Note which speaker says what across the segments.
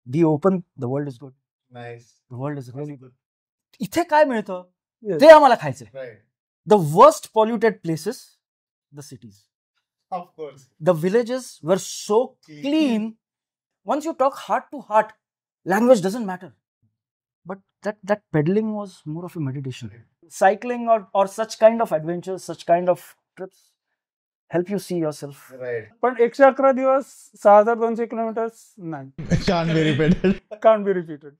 Speaker 1: B open, the world is good.
Speaker 2: Nice.
Speaker 1: The world is really good. इथे काय मिळतं ते आम्हाला खायचंय.
Speaker 2: Right.
Speaker 1: The worst polluted places, the cities.
Speaker 2: Of course.
Speaker 1: The villages were so clean. Once you talk heart to heart, language doesn't matter. But that pedaling was more of a meditation. Cycling or such kind of adventures, such kind of trips help you see yourself.
Speaker 2: Right.
Speaker 3: पण 111 दिवस 6200 kilometres नाही,
Speaker 4: Can't be repeated.
Speaker 3: can't be repeated.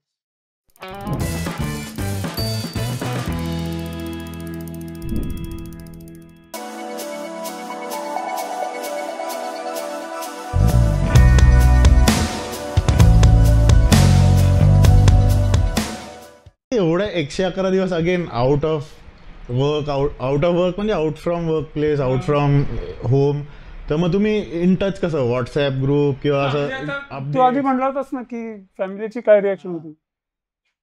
Speaker 4: एवढे 111 दिवस again out of work, out of work म्हणजे out from work place, out from home. तर मग तुम्ही in touch कसं, व्हॉट्सअप ग्रुप किंवा असं?
Speaker 3: तू आधी म्हणला होतास ना की फॅमिलीची काय रिॲक्शन होती.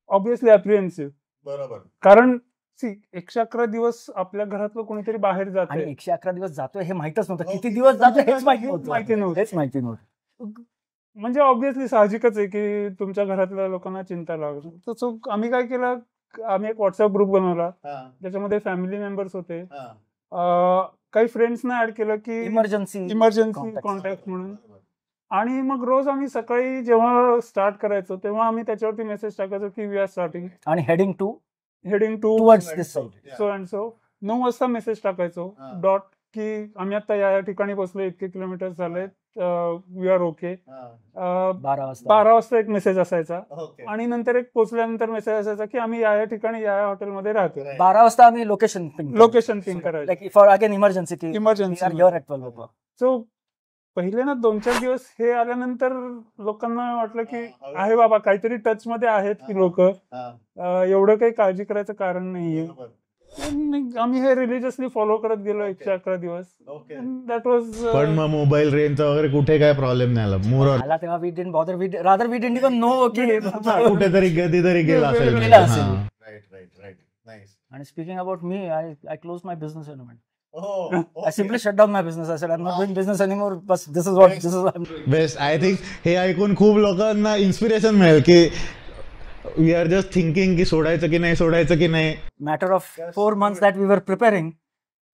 Speaker 3: ऑब्विसली अप्रिहेन्सिव्ह.
Speaker 2: बरोबर.
Speaker 3: कारण 111 दिवस आपल्या घरातलं कोणीतरी बाहेर
Speaker 1: आणि
Speaker 3: जाते
Speaker 1: 111 दिवस जातोय हे माहितच नव्हतं. किती दिवस जातोय हेच माहिती नव्हतं. हेच माहिती नव्हतं.
Speaker 3: म्हणजे ऑब्विसली साहजिकच आहे की तुमच्या घरातल्या लोकांना चिंता लागली. तसं आम्ही काय केलं, आम्ही एक व्हॉट्सअप ग्रुप बनवला,
Speaker 2: हा.
Speaker 3: ज्याच्यामध्ये फॅमिली मेंबर्स होते,
Speaker 2: हा.
Speaker 3: काही फ्रेंड्सना ऍड केलं की
Speaker 1: इमर्जन्सी
Speaker 3: इमर्जन्सी कॉन्टॅक्ट म्हणून. आणि मग रोज आम्ही सकाळी जेव्हा स्टार्ट करायचो तेव्हा आम्ही त्याच्यावरती मेसेज टाकायचो की वी आर स्टार्टिंग
Speaker 1: आणि heading to
Speaker 3: to
Speaker 1: towards this side.
Speaker 3: So and so. 9 वाजता मेसेज टाकायचो
Speaker 2: हा.
Speaker 3: डॉट की आम्ही आता या ठिकाणी बसलो, इतके किलोमीटर झाले, वी आर ओके.
Speaker 2: हा.
Speaker 1: 12 वाजता
Speaker 3: 12 वाजता एक मेसेज असायचा
Speaker 2: ओके.
Speaker 3: आणि नंतर एक पोहोचल्यानंतर मेसेज असायचा की आम्ही या ठिकाणी या हॉटेलमध्ये राहतो.
Speaker 2: Right.
Speaker 1: 12 वाजता आम्ही लोकेशन
Speaker 3: लोकेशन पिंग करायचं.
Speaker 1: लाईक फॉर अगेन इमर्जन्सी की
Speaker 3: Emergency.
Speaker 1: we are here at 12 o'clock.
Speaker 3: So पहिले ना 2-4 दिवस हे आल्यानंतर लोकांना वाटलं की आहे बाबा काहीतरी टच मध्ये आहेत की लोक,
Speaker 2: हा.
Speaker 3: एवढं काही काळजी करायचं कारण नाहीये.
Speaker 2: बरोबर.
Speaker 3: आणि आम्ही हे रिलिजियसली फॉलो करत गेलो 111 दिवस.
Speaker 2: ओके.
Speaker 3: That was.
Speaker 4: पण मग मोबाईल रेंजचा वगैरे कुठे काय प्रॉब्लेम नाही आला? मोर
Speaker 1: आला तेव्हा we didn't bother, rather we didn't even know की
Speaker 4: कुठेतरी कधीतरी गेला असेल.
Speaker 1: गेला असेल.
Speaker 4: हां.
Speaker 2: राईट. नाईस.
Speaker 1: आणि speaking about me, I closed my business in a minute.
Speaker 2: Oh.
Speaker 1: I simply shut down my business. I said I'm not doing business anymore. But this is what
Speaker 4: best. I think हे ऐकून खूप लोकांना inspiration मिळेल की we R just thinking की सोडायचं की नाही.
Speaker 1: matter of 4 months that we were preparing,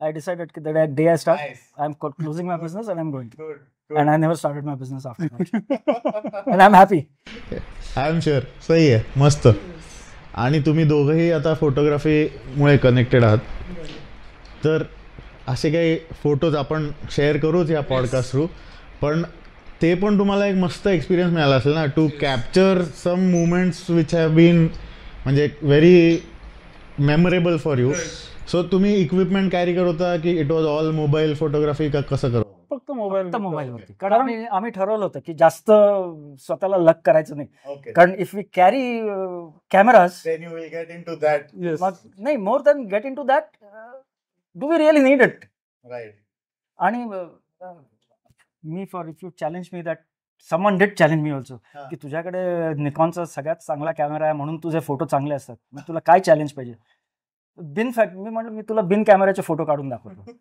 Speaker 1: I decided that the day I start,
Speaker 2: Nice.
Speaker 1: I'm closing my business and I'm going.
Speaker 2: Good.
Speaker 1: And I never started my business after that. And I'm happy.
Speaker 4: I am sure. सही आहे, मस्त. आणि तुम्ही दोघंही आता फोटोग्राफीमुळे connected आहात, तर असे काही फोटोज आपण शेअर करूच या पॉडकास्ट थ्रू. पण ते पण तुम्हाला एक मस्त एक्सपिरियन्स मिळाला असेल ना, to capture some moments which have been म्हणजे very memorable for you. So तुम्ही इक्विपमेंट कॅरी करत होता की it was all mobile photography का कसं करत?
Speaker 3: फक्त मोबाईल.
Speaker 1: मोबाईलवरती. कारण आम्ही ठरवलं होतं की जास्त स्वतःला लक करायचं नाही.
Speaker 2: Okay.
Speaker 1: कारण if we carry cameras,
Speaker 2: Then you will get into that.
Speaker 3: Yes.
Speaker 1: नाही, more than get into that, do we really need it?
Speaker 2: Right.
Speaker 1: आणि मी for if you challenge me that someone did challenge me also
Speaker 2: हा.
Speaker 1: की तुझ्याकडे निकॉनचा सगळ्यात चांगला camera आहे म्हणून तुझे फोटो चांगले असतात, मग तुला काय चॅलेंज पाहिजे? बिन फॅक्ट मी म्हटलं मी तुला बिन कॅमेऱ्याचे फोटो काढून दाखवतो.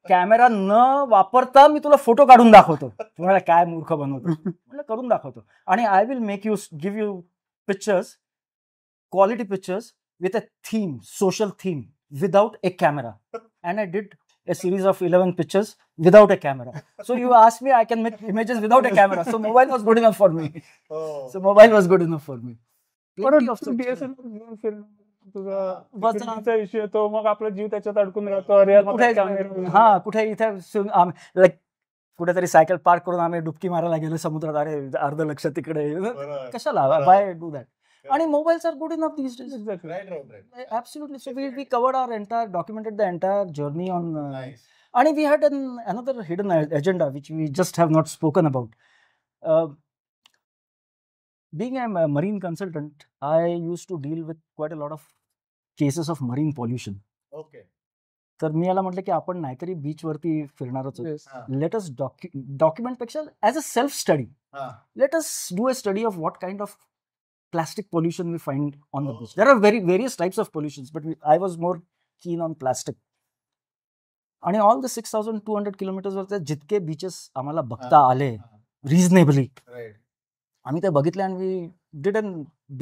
Speaker 1: कॅमेरा न वापरता मी तुला फोटो काढून दाखवतो. तुम्हाला काय मूर्ख बनवतो म्हटलं, करून दाखवतो. आणि I will make you give you pictures, quality pictures with a theme, social theme, without A camera. And I did a series of 11 pictures without a camera. So you asked me, I can make images without a camera. So mobile was good enough for me.
Speaker 2: Oh.
Speaker 1: So mobile was good enough for me. Plenty of such-
Speaker 3: DSLR घेऊन फिरणं, तुझा
Speaker 1: बस-
Speaker 3: security issue येतो, मग आपला जीव त्याच्यात अडकून राहतो. अरे यार,
Speaker 1: कुठे
Speaker 3: camera-
Speaker 1: हा कुठे इथे लाईक कुठेतरी सायकल पार्क करून आम्ही डुबकी मारायला गेलो समुद्रात, अरे अर्ध लक्ष तिकडे,
Speaker 2: बरोबर.
Speaker 1: कशाला, बाय डू दॅट. आणि mobiles are good enough these days.
Speaker 3: Exactly.
Speaker 2: Right.
Speaker 1: Absolutely. So we covered our entire, documented the entire journey on.
Speaker 2: Nice.
Speaker 1: And we had another hidden agenda which we just have not spoken about. Being a marine consultant, I used to deal with quite a lot of cases of marine pollution.
Speaker 2: Okay.
Speaker 1: तर मी याला म्हटलं की आपण नाहीतरी बीचवरती फिरणारच आहोत.
Speaker 3: Yes.
Speaker 2: हा.
Speaker 1: Let us document पेक्षा ॲज अ सेल्फ स्टडी,
Speaker 2: हा.
Speaker 1: let us do a study of what kind of plastic pollution we find on the beach. There are various types of pollutions, but I was more keen on plastic. आणि all the 6,200 kilometres वरचे जितके beaches आम्हाला बघता आले
Speaker 2: हा.
Speaker 1: रिझनेबली,
Speaker 2: Right.
Speaker 1: आम्ही ते बघितले and we did a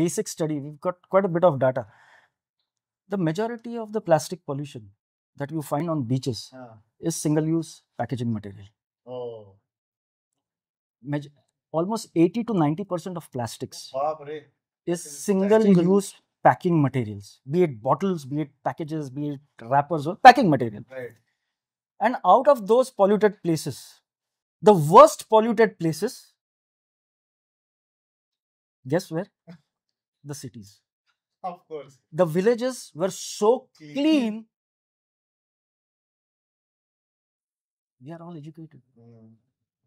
Speaker 1: basic study. We've got quite a bit of data. The majority of the plastic pollution that you find on beaches is single-use packaging material.
Speaker 2: Oh,
Speaker 1: Almost 80 to 90% of plastics
Speaker 2: बापरे.
Speaker 1: is single-use packing materials, be it bottles, be it packages, be it wrappers or packing material.
Speaker 2: Right.
Speaker 1: And out of those polluted places, the worst polluted places, guess where? The cities.
Speaker 2: Of course.
Speaker 1: The villages were so clean. We are all educated.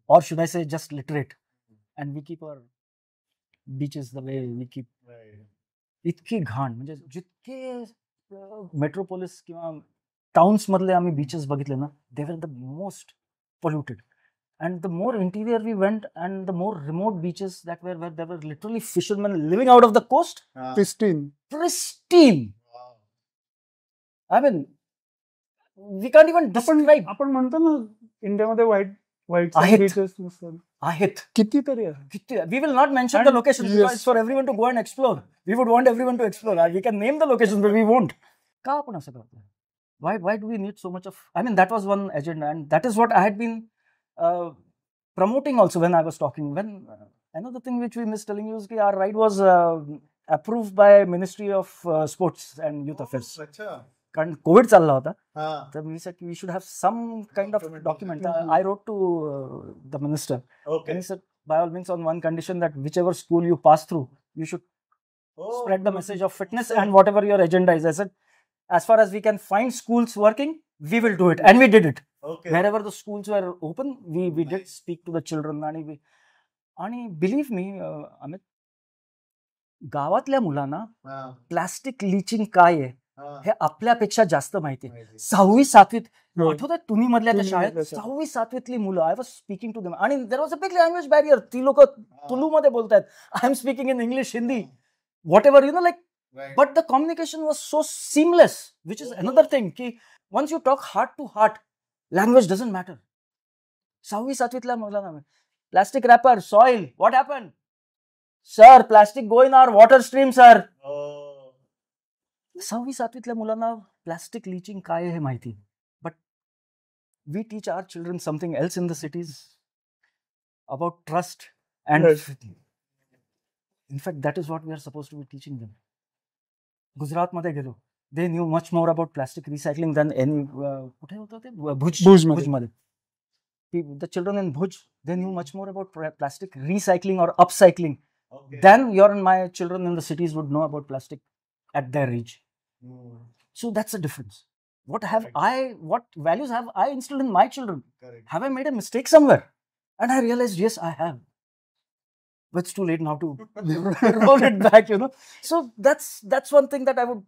Speaker 1: Or should I say just literate. And we keep our beaches the way we keep.
Speaker 2: Right.
Speaker 1: इतकी घाण म्हणजे जितके metropolis किंवा towns मधले आम्ही beaches बघितले ना, they were the most polluted. And the more interior we went and the more remote beaches that were where there were literally fishermen living out of the coast,
Speaker 3: Pristine.
Speaker 1: pristine.
Speaker 2: Wow.
Speaker 1: I mean, we can't even describe.
Speaker 3: आपण म्हणतो ना इंडियामध्ये white
Speaker 1: आहेत.
Speaker 3: Beaches नसतात,
Speaker 1: आहेत.
Speaker 3: कितीतरी आहे.
Speaker 1: We will not mention
Speaker 3: And
Speaker 1: the locations
Speaker 3: yes.
Speaker 1: because it's for everyone to go and explore. We would want everyone to explore. We can name the locations, but we won't. का आपण असं करतो? Why do we need so much of? I mean, that was one agenda, and that is what I had been promoting also when I was talking. When another thing which we missed telling you is that our ride was approved by Ministry of Sports and Youth Affairs.
Speaker 2: अच्छा.
Speaker 1: कारण Covid चालला होता.
Speaker 2: हा.
Speaker 1: तर we said we should have some kind of document. I wrote to the minister.
Speaker 2: Okay.
Speaker 1: And he said, by all means, on one condition that whichever school you pass through, you should
Speaker 2: Oh,
Speaker 1: spread the message of fitness and whatever your agenda is. I said, as far as we can find schools working, we will do it. And we did it.
Speaker 2: Okay.
Speaker 1: Wherever the schools were open, we did
Speaker 2: Nice.
Speaker 1: speak to the children. आणि believe me, Amit, गावातल्या मुलांना
Speaker 2: हा.
Speaker 1: Plastic leaching काय आहे
Speaker 2: हा.
Speaker 1: हे आपल्यापेक्षा जास्त माहिती आहे.
Speaker 2: माहिती.
Speaker 1: 6वी 7वीत
Speaker 3: हो.
Speaker 1: आठवत तुम्ही मधल्या त्या
Speaker 3: तुनी
Speaker 1: शाळेत
Speaker 3: मधल्या शाळेत.
Speaker 1: 6वी 7वीतली मुलं, I was speaking to them आणि there was a big language barrier. ती लोक तुलू मध्ये बोलतायत, I am speaking in English, Hindi, whatever, like.
Speaker 2: Right.
Speaker 1: But the communication was so seamless, which is another thing. Ki once you talk heart to heart, language doesn't matter. 6वी 7वीतल्या मुलांना plastic wrapper, soil, what happened? Sir, plastic go in our water stream, sir.
Speaker 2: Oh.
Speaker 1: 6वी 7वीतल्या मुलांना plastic leaching काय आहे हे माहिती. But we teach our children something else in the cities about trust and
Speaker 3: Right.
Speaker 1: in fact that is what we are supposed to be teaching them. Gujarat मध्ये गेलो, they knew much more about plastic recycling than any कुठे होतं ते
Speaker 3: भुजमध्ये.
Speaker 1: भुजमध्ये. The children in Bhuj, they knew much more about plastic recycling or upcycling
Speaker 2: Okay.
Speaker 1: than your and my children in the cities would know about plastic at their age. So that's a difference. What values have I instilled in my children?
Speaker 2: Correct.
Speaker 1: Have I made a mistake somewhere? And I realized, yes, I have. But it's too late now to roll it back, So that's one thing that I would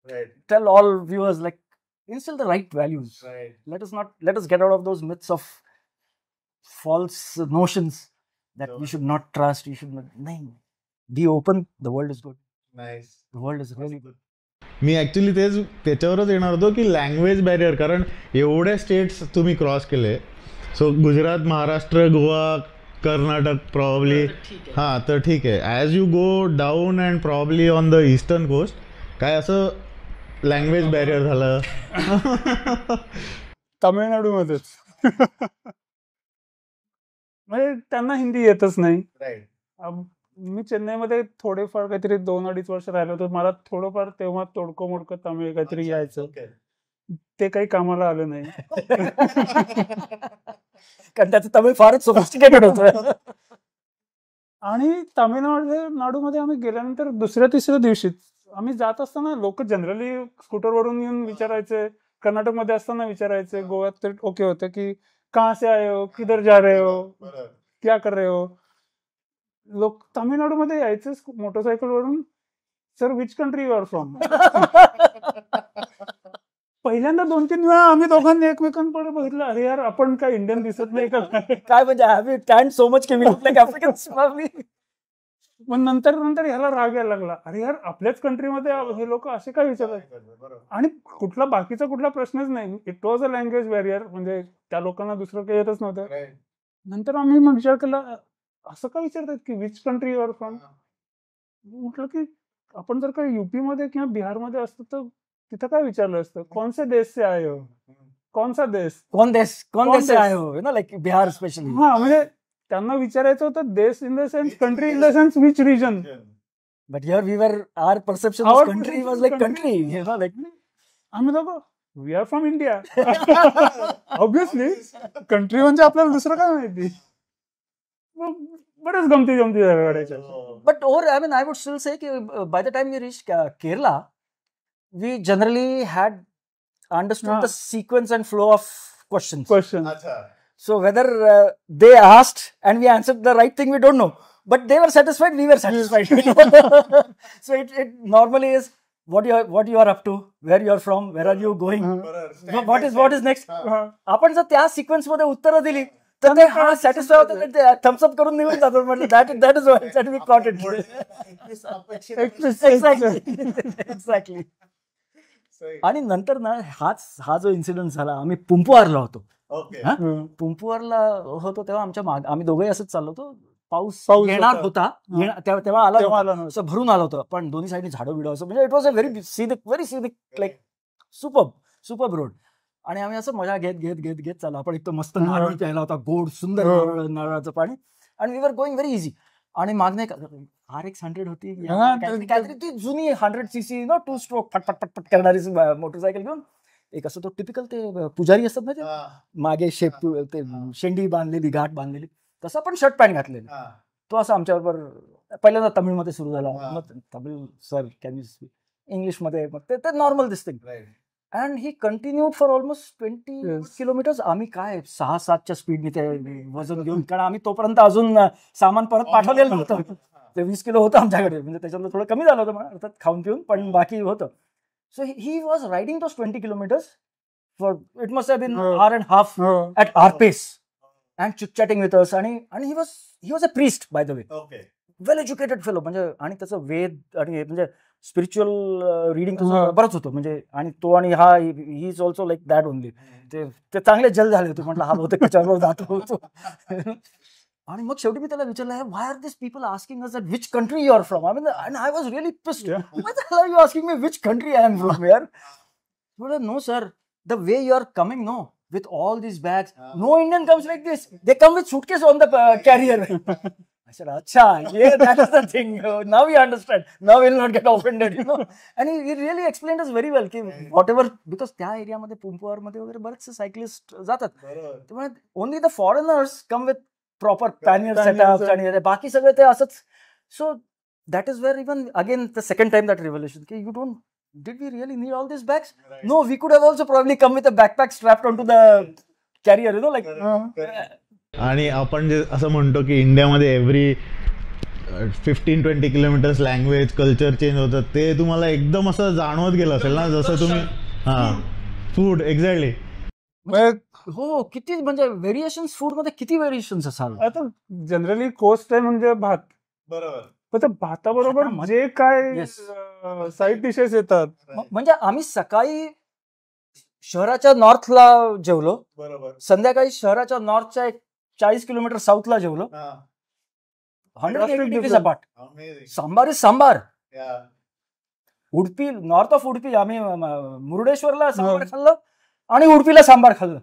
Speaker 2: Right.
Speaker 1: tell all viewers, like, instill the right values.
Speaker 2: Right.
Speaker 1: Let us get out of those myths of false notions that we should not trust, you should not. Nahin. Be open, the world is good.
Speaker 2: Nice.
Speaker 1: The world is really good.
Speaker 4: Me actually त्याच्यावरच येणार होतो की language barrier, कारण एवढे states तुम्ही cross केले. So Gujarat, Maharashtra, Goa, Karnataka probably. हां, तर ठीक आहे. As you go down and probably on the eastern coast, काय असं लँग्वेज बॅरियर झालं?
Speaker 3: तामिळनाडूमध्येच. म्हणजे त्यांना हिंदी येतच नाही.
Speaker 2: Right.
Speaker 3: मी चेन्नईमध्ये थोडेफार काहीतरी 2-2.5 वर्ष राहिलो होतो. मला थोडंफार तेव्हा तोडकं मोडकं तामिळ काहीतरी यायचं.
Speaker 2: Okay.
Speaker 3: ते काही कामाला आलं नाही.
Speaker 1: कारण त्याचं तमिळ फारच सोफिस्टिकेटेड होतं.
Speaker 3: आणि तामिळनाडूमध्ये आम्ही गेल्यानंतर दुसऱ्या तिसऱ्या दिवशीच आम्ही जात असताना लोक जनरली स्कूटरवरून येऊन विचारायचे. कर्नाटकमध्ये असताना विचारायचे. गोव्यात तर ओके होतं की कहाँ से आए हो, किधर जा रहे हो,
Speaker 2: बरोबर.
Speaker 3: क्या कर रहे हो. लोक तामिळनाडूमध्ये यायचे मोटरसायकलवरून, sir which country you are from. पहिल्यांदा 2-3 वेळा आम्ही दोघांनी एकमेकांकडे बघितलं, अरे यार आपण काय इंडियन दिसत नाही का.
Speaker 1: काय म्हणजे have you tanned so much की वी लुक लाईक आफ्रिकन्स probably.
Speaker 3: पण नंतर ह्याला राग यायला लागला, अरे यार आपल्याच कंट्रीमध्ये हे लोक असे काय विचारतात.
Speaker 2: बरोबर.
Speaker 3: आणि कुठला प्रश्नच नाही. It was a language barrier. म्हणजे त्या लोकांना दुसरं काही येतच नव्हतं.
Speaker 2: Right.
Speaker 3: नंतर आम्ही मग विचार केला, असं का विचारतात की which country you are from. म्हटलं की आपण जर का युपी मध्ये किंवा बिहारमध्ये असतो तर तिथं काय विचारलं असतं, कोणसे देश से आए हो, कोणसा देश.
Speaker 1: कौन देश
Speaker 3: कौन
Speaker 1: से
Speaker 3: देश?
Speaker 1: आए हो, लाईक बिहार स्पेशली.
Speaker 3: हा म्हणजे त्यांना विचारायचं होतं देश in the sense country in the sense which region.
Speaker 1: But here we were, our perception
Speaker 3: Our
Speaker 1: of country was like country, like.
Speaker 3: आम्ही लोक we are from India. Obviously country म्हणजे आपल्याला दुसरं काय माहिती. मग बरेच गमती घडायच्या.
Speaker 1: But I mean, I would still say that by the time we reached Kerala, we generally had understood the sequence and flow of questions.
Speaker 3: Question.
Speaker 1: So whether they asked and we answered the right thing, we don't know. But they were satisfied, we were satisfied. So it normally is what you are up to, where you are from, where are you going, what is next. आपण जर त्या sequence मध्ये उत्तरं दिली तर ते हा satisfy होतं, ते थम्सअप करून निघून जातो. म्हटलं that is we caught it. Exactly. आणि नंतर ना हा जो इन्सिडेंट झाला, आम्ही पुंपुआरला होतो. पुंपुआरला होतो तेव्हा आम्ही दोघंही असंच चाललो होतो. पाऊस येणार होता, तेव्हा आला असं भरून आलं होतं, पण दोन्ही साईडनी झाडं बिडं असं, म्हणजे it was a very scenic like super road. आणि आम्ही असं मजा घेत चाललो. आपण एक तर मस्त नारळ प्यायला होता, गोड सुंदर नारळाचं पाणी. आणि we were going very easy. आणि मागणे RX 100 होती, काहीतरी ती जुनी 100cc 2 स्ट्रोक फटफट करणारी मोटरसायकल घेऊन. एक असं तो टिपिकल ते पुजारी असतात ना, ते मागे ते शेंडी बांधलेली, घाट बांधलेली, तसं पण शर्ट पॅन्ट घातलेली. तो असं आमच्याबरोबर पहिल्यांदा तमिळमध्ये सुरू झाला. मग Tamil sir can you speak इंग्लिशमध्ये, मग ते नॉर्मल दिसते. And he continued for almost 20 kilometres. आम्ही काय 6-7च्या स्पीडने ते वजन घेऊन, कारण आम्ही तोपर्यंत अजून सामान परत पाठवलेलं नव्हतं. ते 20 किलो होतं आमच्याकडे, म्हणजे त्याच्यातलं थोडं कमी झालं होतं अर्थात खाऊन पिऊन, पण बाकी होतं. So he was riding those 20 kilometers for it must have been hour and half at our pace and chit-chatting with us. आणि he was a priest by the way. Well educated fellow, म्हणजे आणि त्याचं वेद आणि म्हणजे spiritual reading बरंच होतं. म्हणजे आणि तो आणि हा he is also like that only. ते चांगले जल झाले होते. म्हटलं हा बहुतेक त्याच्यावर जातो होतो. आणि मग शेवटी मी त्याला विचारलं, why are this people asking us that which country you are from. I was really pissed. Why the hell are you asking me which country I am from यार. No sir, the way you are coming, no, with all these bags, no Indian comes like this. They come with suitcase on the carrier. I said, "Acha, yeah, that is the thing. Now we understand. Now we'll not get offended, you know." And he really explained us very well. Ki whatever, because त्या area मध्ये पुंपुआर मध्ये वगैरे बरेचसे cyclist जातात. त्यामुळे only the foreigners come with proper pannier setups आणि बाकी सगळे ते असंच. So that is where even again the second time that revelation, ki you don't. Did we really need all these bags? Right. No, we could have also probably come with a backpack strapped onto the carrier, you know, like.
Speaker 4: आणि आपण जे असं म्हणतो की इंडियामध्ये every 15-20 kilometres language culture change होतं, ते तुम्हाला एकदम असं जाणवत गेलं असेल ना, जसं तुम्ही फूड एक्झॅक्टली.
Speaker 1: हो, किती म्हणजे व्हेरिएशन्स फूड मध्ये किती व्हेरिएशन्स असाल.
Speaker 3: आता जनरली कोस्ट आहे म्हणजे भात, बरोबर, पण त्या भाताबरोबर जे काय साईड डिशेस येतात.
Speaker 1: म्हणजे आम्ही सकाळी शहराच्या नॉर्थला जेवलो, बरोबर, संध्याकाळी शहराच्या नॉर्थच्या 40 किलोमीटर साऊथला जेवलो. 180 degrees apart. Sambar is sambar. Udupi, north of Udupi, आम्ही मुरुडेश्वरला सांबार खाल्लं आणि उडपीला सांबार खाल्लं.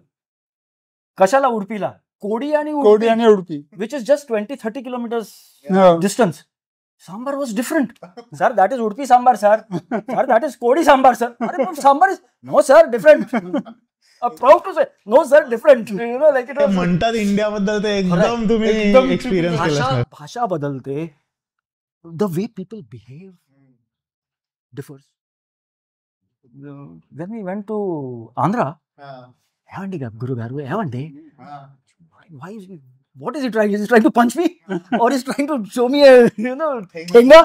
Speaker 1: कशाला उडपीला? कोडी आणि
Speaker 3: Udupi
Speaker 1: which is just 20-30 kilometres distance. Sambar was different. Sir, that is Udupi sambar, sir. Sir, that is Kodi sambar, sir. Sambar is no, sir, different. Proud to say, no, sir, different. You know, like it was.
Speaker 4: म्हणतात इंडियाबद्दल ते एकदम तुम्ही experience केलं.
Speaker 1: भाषा बदलते. The way people behave differs. When we went to Andhra, ఏమండి గురు గారు, ఏమండి, why is he? What is he trying? Is he trying to punch me? Or is he trying to show me a, thenga?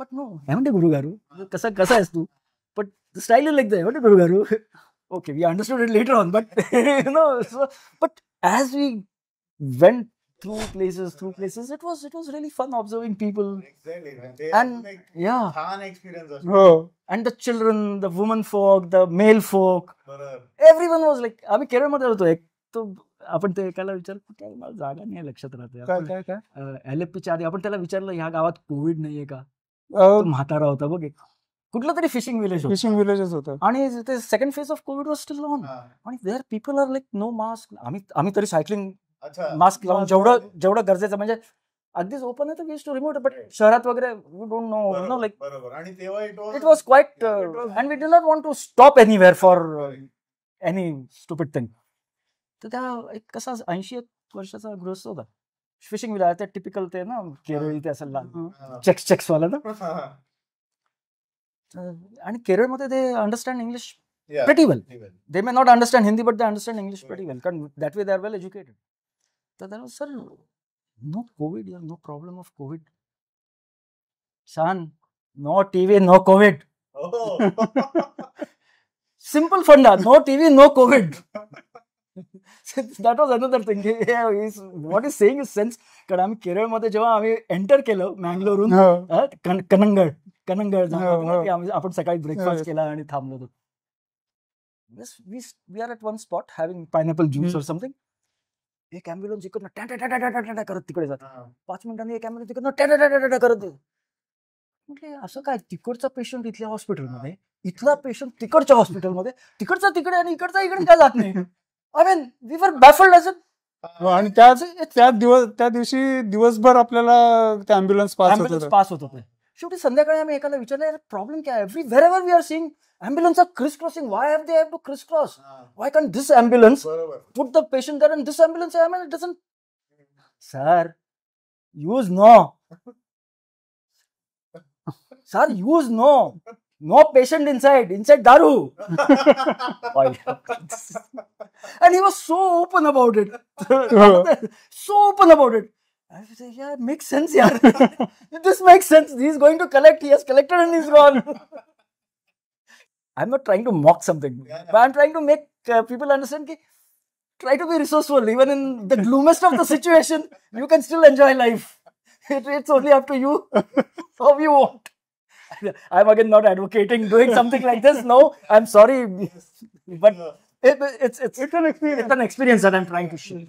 Speaker 1: But no, ఏమండి గురు గారు, కసా आहेस तू? But the style is like that. ఏమండి గురు గారు? Okay, we understood it later on, but so, but as we went through places, it was really fun observing people. Exactly. And yeah, fun experience. Oh, and the children, the women folk, the male folk, everyone was like, आम्ही केरळमध्ये होतो एक, तो आपण ते एकाला विचारलं काय मला जागा नाही लक्षात राहते
Speaker 3: काय काय काय
Speaker 1: LFPच्या आधी आपण त्याला विचारलं ह्या गावात कोविड नाहीये का
Speaker 3: अं,
Speaker 1: तो म्हातारा होता बघ एक कुठलं तरी फिशिंग विलेज होतं
Speaker 3: फिशिंग विलेजेस होतं.
Speaker 1: आणि ते second phase of covid was still on आणि there people are like no mask आम्ही तरी सायकलिंग
Speaker 2: अच्छा
Speaker 1: मास्क लावून जेवढं गरजेचं म्हणजे अगदीच ओपन आहे तर वीज टू रिमोट बट शहरात वगैरे वी डोंट नो लाईक
Speaker 2: बरोबर आणि तेव्हा
Speaker 1: it was quite and we do not want to stop anywhere for any stupid thing. तर त्या एक कसा 80 वर्षाचा गृहस्थ होता फिशिंग विला त्या टिपिकल ते ना केरळी ते असेल चेक्स वाला ना आणि केरळमध्ये they understand English pretty well. They may not understand Hindi, but they understand English pretty well. That way they are well educated. So there was, sir, no COVID, no problem of COVID. Son, no TV, no COVID. Simple funda, no TV, no COVID. That was another thing. What he's saying is sense. कारण आम्ही केरळमध्ये जेव्हा आम्ही enter केलं मँगलोरून कनंगड आपण सकाळी breakfast केला आणि थांबलो होतो. Yes, we are at one spot having pineapple juice or something. एक ॲम्ब्युलन्स इकडनं टॅटा करत तिकडे जात 5 मिनिटांनी एक ॲम्ब्युलन्स तिकडनं टॅटा करत म्हटले असं काय तिकडचा पेशंट इथल्या हॉस्पिटलमध्ये इथला पेशंट तिकडच्या हॉस्पिटलमध्ये तिकडचा तिकडे आणि इकडचा इकडे काय जात नाही. I mean we were बॅफल्ड as
Speaker 3: आणि त्या दिवशी दिवसभर आपल्याला ते ॲम्ब्युलन्स
Speaker 1: पास होत होते. शेवटी संध्याकाळी आम्ही एकाला विचारलं प्रॉब्लेम काय wherever we are seeing ambulance are crisscrossing. Why have they to crisscross? Why can't this ambulance put the patient there and this ambulance? I mean, it doesn't. Sir, use no. Sir, use no. No patient inside. Inside daru. And he was so open about it. So open about it. I said, yeah, it makes sense, yeah. This makes sense. He's going to collect. He has collected and he's gone. I'm not trying to mock something, but I'm trying to make people understand that try to be resourceful. Even in the gloomest of the situation, you can still enjoy life. It's only up to you how you want. I'm again not advocating doing something like this. No, I'm sorry, but it's an experience. It's an experience that I'm trying to share.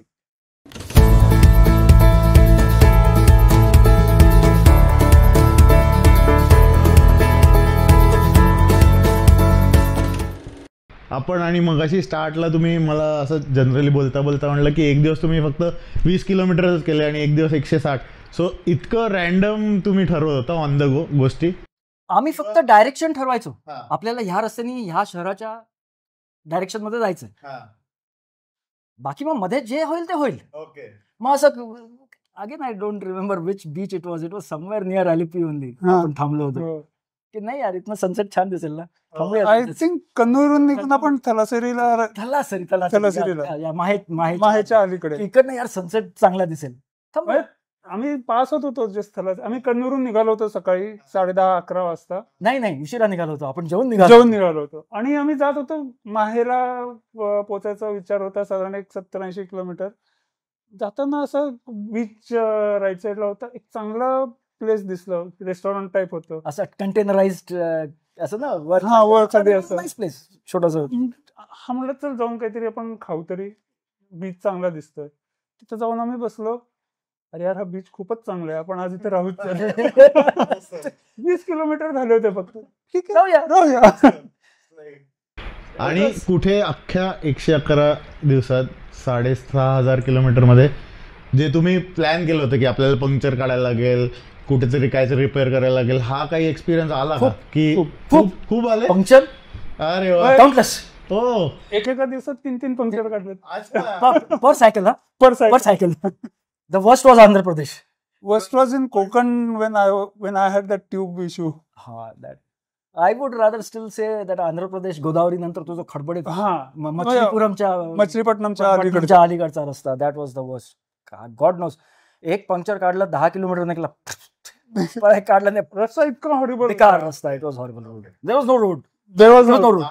Speaker 4: आपण आणि मगाशी स्टार्टला तुम्ही मला असं generally बोलता म्हणलं की एक दिवस तुम्ही फक्त 20 किलोमीटरच केले आणि एक दिवस 160. सो इतकं रॅन्डम तुम्ही ठरवत होता ऑन द गो गोष्टी?
Speaker 1: आम्ही फक्त डायरेक्शन ठरवायचो आपल्याला ह्या रस्त्याने ह्या शहराच्या डायरेक्शन मध्ये जायचंय. बाकी मग मध्ये जे होईल ते होईल. मग असं again I don't remember which beach it was somewhere near Alleppey only. आपण थांबलो होतो की नाही यार इथनं सनसेट छान दिसेल ना.
Speaker 3: आय थिंक कन्नूरहून निघून आपण थलासेरीला माहेच्या अलीकडे
Speaker 1: इकडनं यार सनसेट चांगला दिसेल.
Speaker 3: आम्ही पास होत होतो आम्ही कन्नूरहून निघालो होतो सकाळी 10:30-11 वाजता.
Speaker 1: नाही उशिरा निघालो होतो आपण जेवून
Speaker 3: निघालो होतो आणि आम्ही जात होतो माहेला पोचायचा विचार होता साधारण एक 70-80 किलोमीटर. जाताना असं बीच राईट साईडला होता एक चांगला प्लेस दिसलं रेस्टॉरंट टाईप होतं असं
Speaker 1: कंटेनराइज्ड असं ना
Speaker 3: वर खाली असं
Speaker 1: प्लेस छोटस.
Speaker 3: हा म्हणलं चल जाऊन काहीतरी आपण खाऊ तरी बीच चांगला दिसतोय. तिथं जाऊन आम्ही बसलो. अरे यार हा बीच खूपच चांगला आहे आपण आज इथे राहूच. 20 किलोमीटर झाले होते फक्त. ठीक आहे राहूया.
Speaker 4: आणि कुठे अख्ख्या 111 दिवसात 6,500 किलोमीटरमध्ये जे तुम्ही प्लॅन केलं होतं की आपल्याला पंक्चर काढायला लागेल कुठेतरी काहीतरी रिपेअर करायला लागेल हा काही एक्सपिरियन्स आला का की खूप आले
Speaker 1: पंक्चर?
Speaker 3: अरे
Speaker 1: काउंटलेस.
Speaker 3: हो एकेका दिवसात 3 पंक्चर काढले
Speaker 1: per cycle. Per cycle. The worst was Andhra Pradesh.
Speaker 3: Worst was in Konkan when I had that tube issue.
Speaker 1: That I would rather still say that Andhra Pradesh Godavari नंतर तो जो खडबडीत मछलीपट्टणमच्या अलीकडचा रस्ता that was the worst. God knows. एक puncture काढलं 10 kilometre निघला काढला नाही.
Speaker 3: रस्ता इतका हॉरिबल
Speaker 1: बेकार रस्ता. It was horrible road. There was no road.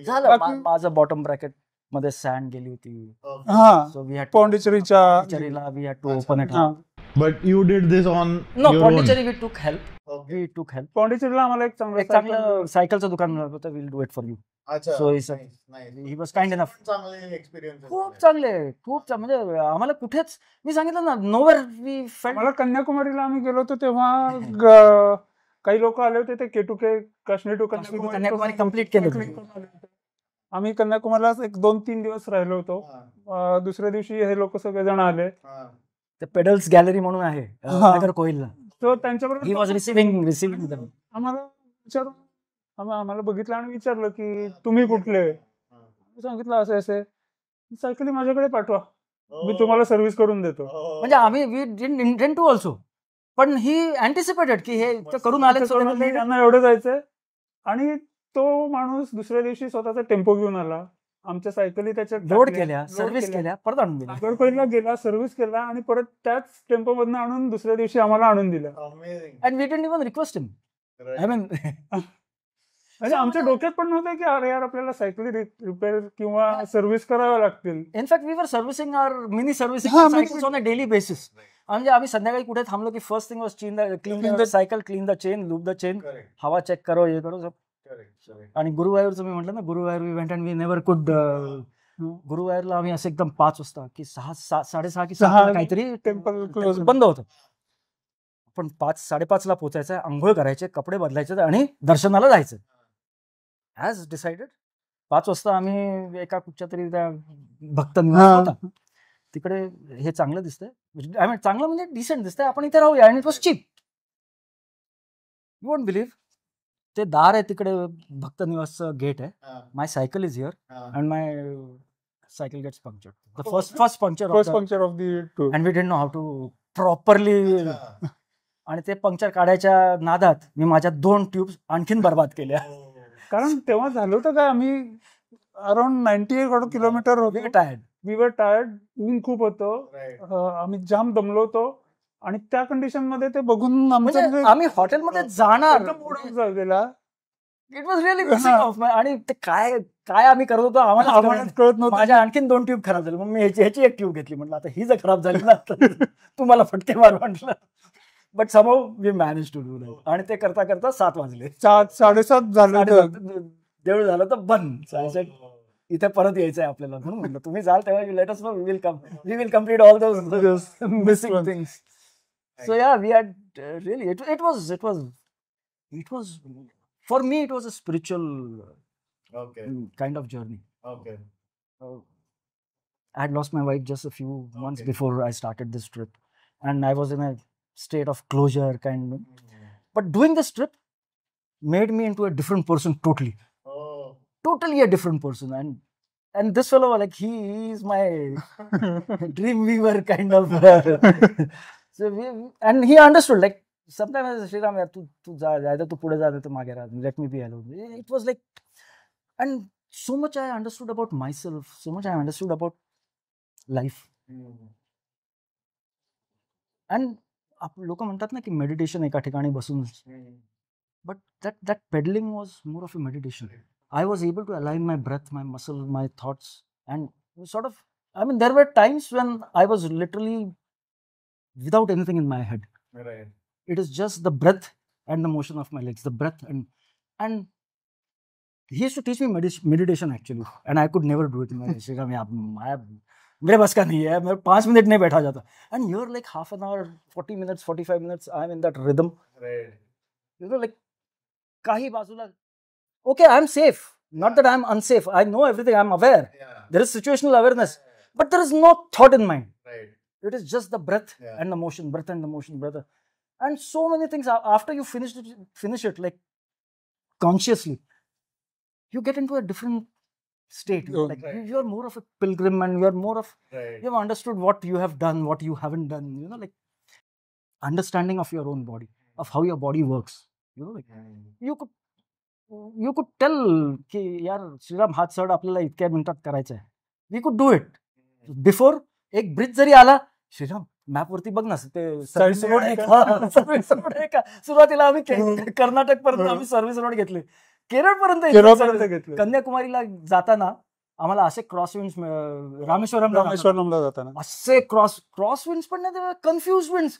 Speaker 1: झालं माझं बॉटम ब्रॅकेट मध्ये सँड गेली होती.
Speaker 3: पॉंडिचेरीला we had to open it.
Speaker 4: But you did this on
Speaker 1: no
Speaker 4: your own.
Speaker 1: Pondicherry we took help
Speaker 2: Okay.
Speaker 1: We took help
Speaker 3: पॉंडिचेरीला आम्हाला एक
Speaker 1: एक
Speaker 3: चांगलं
Speaker 1: चांगलं सायकलचं दुकान होतं will do it for you
Speaker 2: अच्छा.
Speaker 1: So he's a-
Speaker 2: Nice, nice.
Speaker 1: He was kind enough
Speaker 2: चांगले एक्सपिरियन्स
Speaker 1: खूप चांगले म्हणजे आम्हाला कुठेच मी सांगितलं ना नोवेर वी फेल्ट
Speaker 3: मला कन्याकुमारीला आम्ही गेलो होतो तेव्हा काही लोक आले होते ते के काश्मीर टू
Speaker 1: कन्याकुमारी complete केलं होतं.
Speaker 3: आम्ही कन्याकुमारीला एक 2-3 दिवस राहिलो होतो. दुसऱ्या दिवशी हे लोक सगळेजण आले.
Speaker 1: ते पेडल्स गॅलरी म्हणून आहे
Speaker 3: हा.
Speaker 1: नगर कोइलला
Speaker 3: तो
Speaker 1: ही वॉज
Speaker 3: त्यांच्याबरोबर
Speaker 1: रिसिव्हिंग दम
Speaker 3: आम्हाला विचारून आम्हाला बघितलं आणि विचारलं की तुम्ही कुठले. मी सांगितलं असं असे सायकली माझ्याकडे पाठवा मी तुम्हाला सर्व्हिस करून देतो.
Speaker 1: म्हणजे आम्ही we didn't intend to also पण ही अँटिसिपेटेड की हे इतकं करून आले
Speaker 3: त्यांना एवढं जायचंय आणि तो माणूस दुसऱ्या दिवशी स्वतःचा टेम्पो घेऊन आला. आमच्या सायकली त्याच्यात
Speaker 1: लोड
Speaker 3: टाकल्या,
Speaker 1: केल्या
Speaker 3: load
Speaker 1: सर्व्हिस केल्या परत आणून दिल्या
Speaker 3: नागरकोइलला गेला सर्व्हिस केला आणि परत त्याच टेम्पो मधनं आणून दुसऱ्या दिवशी आम्हाला आणून दिलं.
Speaker 2: Amazing.
Speaker 1: And we didn't even request him I mean
Speaker 3: म्हणजे आमच्या डोक्यात पण नव्हतं की अरे यार आपल्याला सायकली रिपेअर किंवा सर्व्हिस कराव्या लागतील.
Speaker 1: In fact we were servicing our mini
Speaker 3: हा,
Speaker 1: सर्व्हिसिंग
Speaker 3: म्हणजे-
Speaker 1: cycles on a daily basis. म्हणजे आम्ही संध्याकाळी कुठे थांबलो की first thing was clean the cycle clean the chain loop the chain
Speaker 2: correct
Speaker 1: हवा चेक करो हे करो सब.
Speaker 2: करेक्ट.
Speaker 1: आणि गुरुवायूरचं मी म्हटलं ना Guruvayur we went and we never could गुरुवायूरला आम्ही असं एकदम 5 वाजता की 6:30 की 7 काहीतरी
Speaker 3: टेम्पल क्लोज
Speaker 1: बंद होतं. पण 5-5:30ला पोचायचं आंघोळ करायचे कपडे बदलायचे आणि दर्शनाला जायचं ॲज डिसाइडेड. 5 वाजता आम्ही एका कुठच्या तरी त्या भक्त निवास होता तिकडे हे चांगलं दिसतंय आय मीन चांगलं म्हणजे डिसेंट दिसतंय आपण इथे राहूया आणि it was cheap. You won't believe ते दार आहे तिकडे भक्त निवासचं गेट आहे. My cycle is here and my cycle gets punctured the first
Speaker 3: first
Speaker 1: puncture
Speaker 3: puncture of the tour.
Speaker 1: And we didn't know how to properly. आणि ते puncture काढायच्या नादात मी माझ्या 2 ट्यूब्स आणखीन बर्बाद केल्या.
Speaker 3: कारण तेव्हा झालं होतं काय आम्ही अराउंड 98 किलोमीटर होतो.
Speaker 1: Tired
Speaker 3: we were tired. ऊन खूप होतं.
Speaker 2: राईट.
Speaker 3: आम्ही जाम दमलो होतो आणि त्या कंडिशन मध्ये ते बघून
Speaker 1: म्हणजे
Speaker 3: आमचं
Speaker 1: आम्ही हॉटेलमध्ये जाणार
Speaker 3: गेला.
Speaker 1: It was really missing of आणि ते काय काय आम्ही करत होतो आम्हाला
Speaker 3: आम्हाला कळत नव्हतं.
Speaker 1: माझ्या आणखीन 2 ट्यूब खराब झाले. मग मी ह्याची एक ट्यूब घेतली म्हटलं आता ही जर खराब झाली ना तर तुम्हाला फटके मार म्हटलं. But somehow we manage to do that. आणि ते करता करता 7 वाजले
Speaker 3: 7-7:30 झालं होतं.
Speaker 1: देऊळ झालं तर बंद. इथे परत यायचंय आपल्याला म्हणून म्हटलं तुम्ही जाल तेव्हा let us know we will complete all those missing things. So yeah, we had really it was for me it was a spiritual
Speaker 2: Okay.
Speaker 1: kind of journey.
Speaker 2: Okay.
Speaker 1: I had lost my wife just a few months
Speaker 2: Okay.
Speaker 1: before I started this trip, and I was in a state of closure kind of. But doing this trip made me into a different person totally.
Speaker 2: Oh.
Speaker 1: Totally a different person, and this fellow like he is my dream weaver kind of. So and he understood like sometimes Shriram yaar tu जा either तू पुढे जा नाही तर मागे राहा let me be alone. It was like and so much I understood about myself, so much I understood about life. And लोक म्हणतात ना की मेडिटेशन एका ठिकाणी बसून but that pedaling was more of a meditation. I was able to align my breath, my muscle, my thoughts, and sort of, I mean, there were times when I was literally without anything in my head.
Speaker 2: Right.
Speaker 1: It is just the breath and the motion of my legs, the breath and he used to teach me meditation actually, and I could never do it. मेरे बस का नहीं है, मैं 5 minute नहीं बैठा जाता. And you're like half an hour, 40 minutes, 45 minutes, I'm in that rhythm.
Speaker 2: Right.
Speaker 1: You know, like काही बाजूला okay, I'm safe, not that I'm unsafe, I know everything, I'm aware,
Speaker 2: Yeah.
Speaker 1: there is situational awareness, but there is no thought in mind.
Speaker 2: Right.
Speaker 1: It is just the breath
Speaker 2: Yeah.
Speaker 1: and the motion, breath and the motion, breath, and so many things after you finish it like consciously, you get into a different state.
Speaker 3: Oh,
Speaker 1: Like
Speaker 2: right.
Speaker 1: you're more of a pilgrim, and you're more of,
Speaker 2: Right.
Speaker 1: you've understood what you have done, what you haven't done, you know, like understanding of your own body, of how your body works, you know, like you could tell की यार श्रीराम हात चढ आपल्याला इतक्या मिनिटात करायचं आहे. We कुड डू इट बिफोर. एक ब्रिज जरी आला श्रीराम मॅप वरती बघ ना ते सर्व्हिस रोड आहे का, सर्व्हिस रोड आहे का. सुरुवातीला आम्ही कर्नाटक पर्यंत आम्ही सर्व्हिस रोड घेतले, केरळ पर्यंत
Speaker 3: घेतलं.
Speaker 1: कन्याकुमारीला जाताना आम्हाला असे क्रॉसविंड्स
Speaker 3: रामेश्वरमला जाताना
Speaker 1: असे क्रॉसविंड्स पण नाही, कन्फ्युज विंड्स.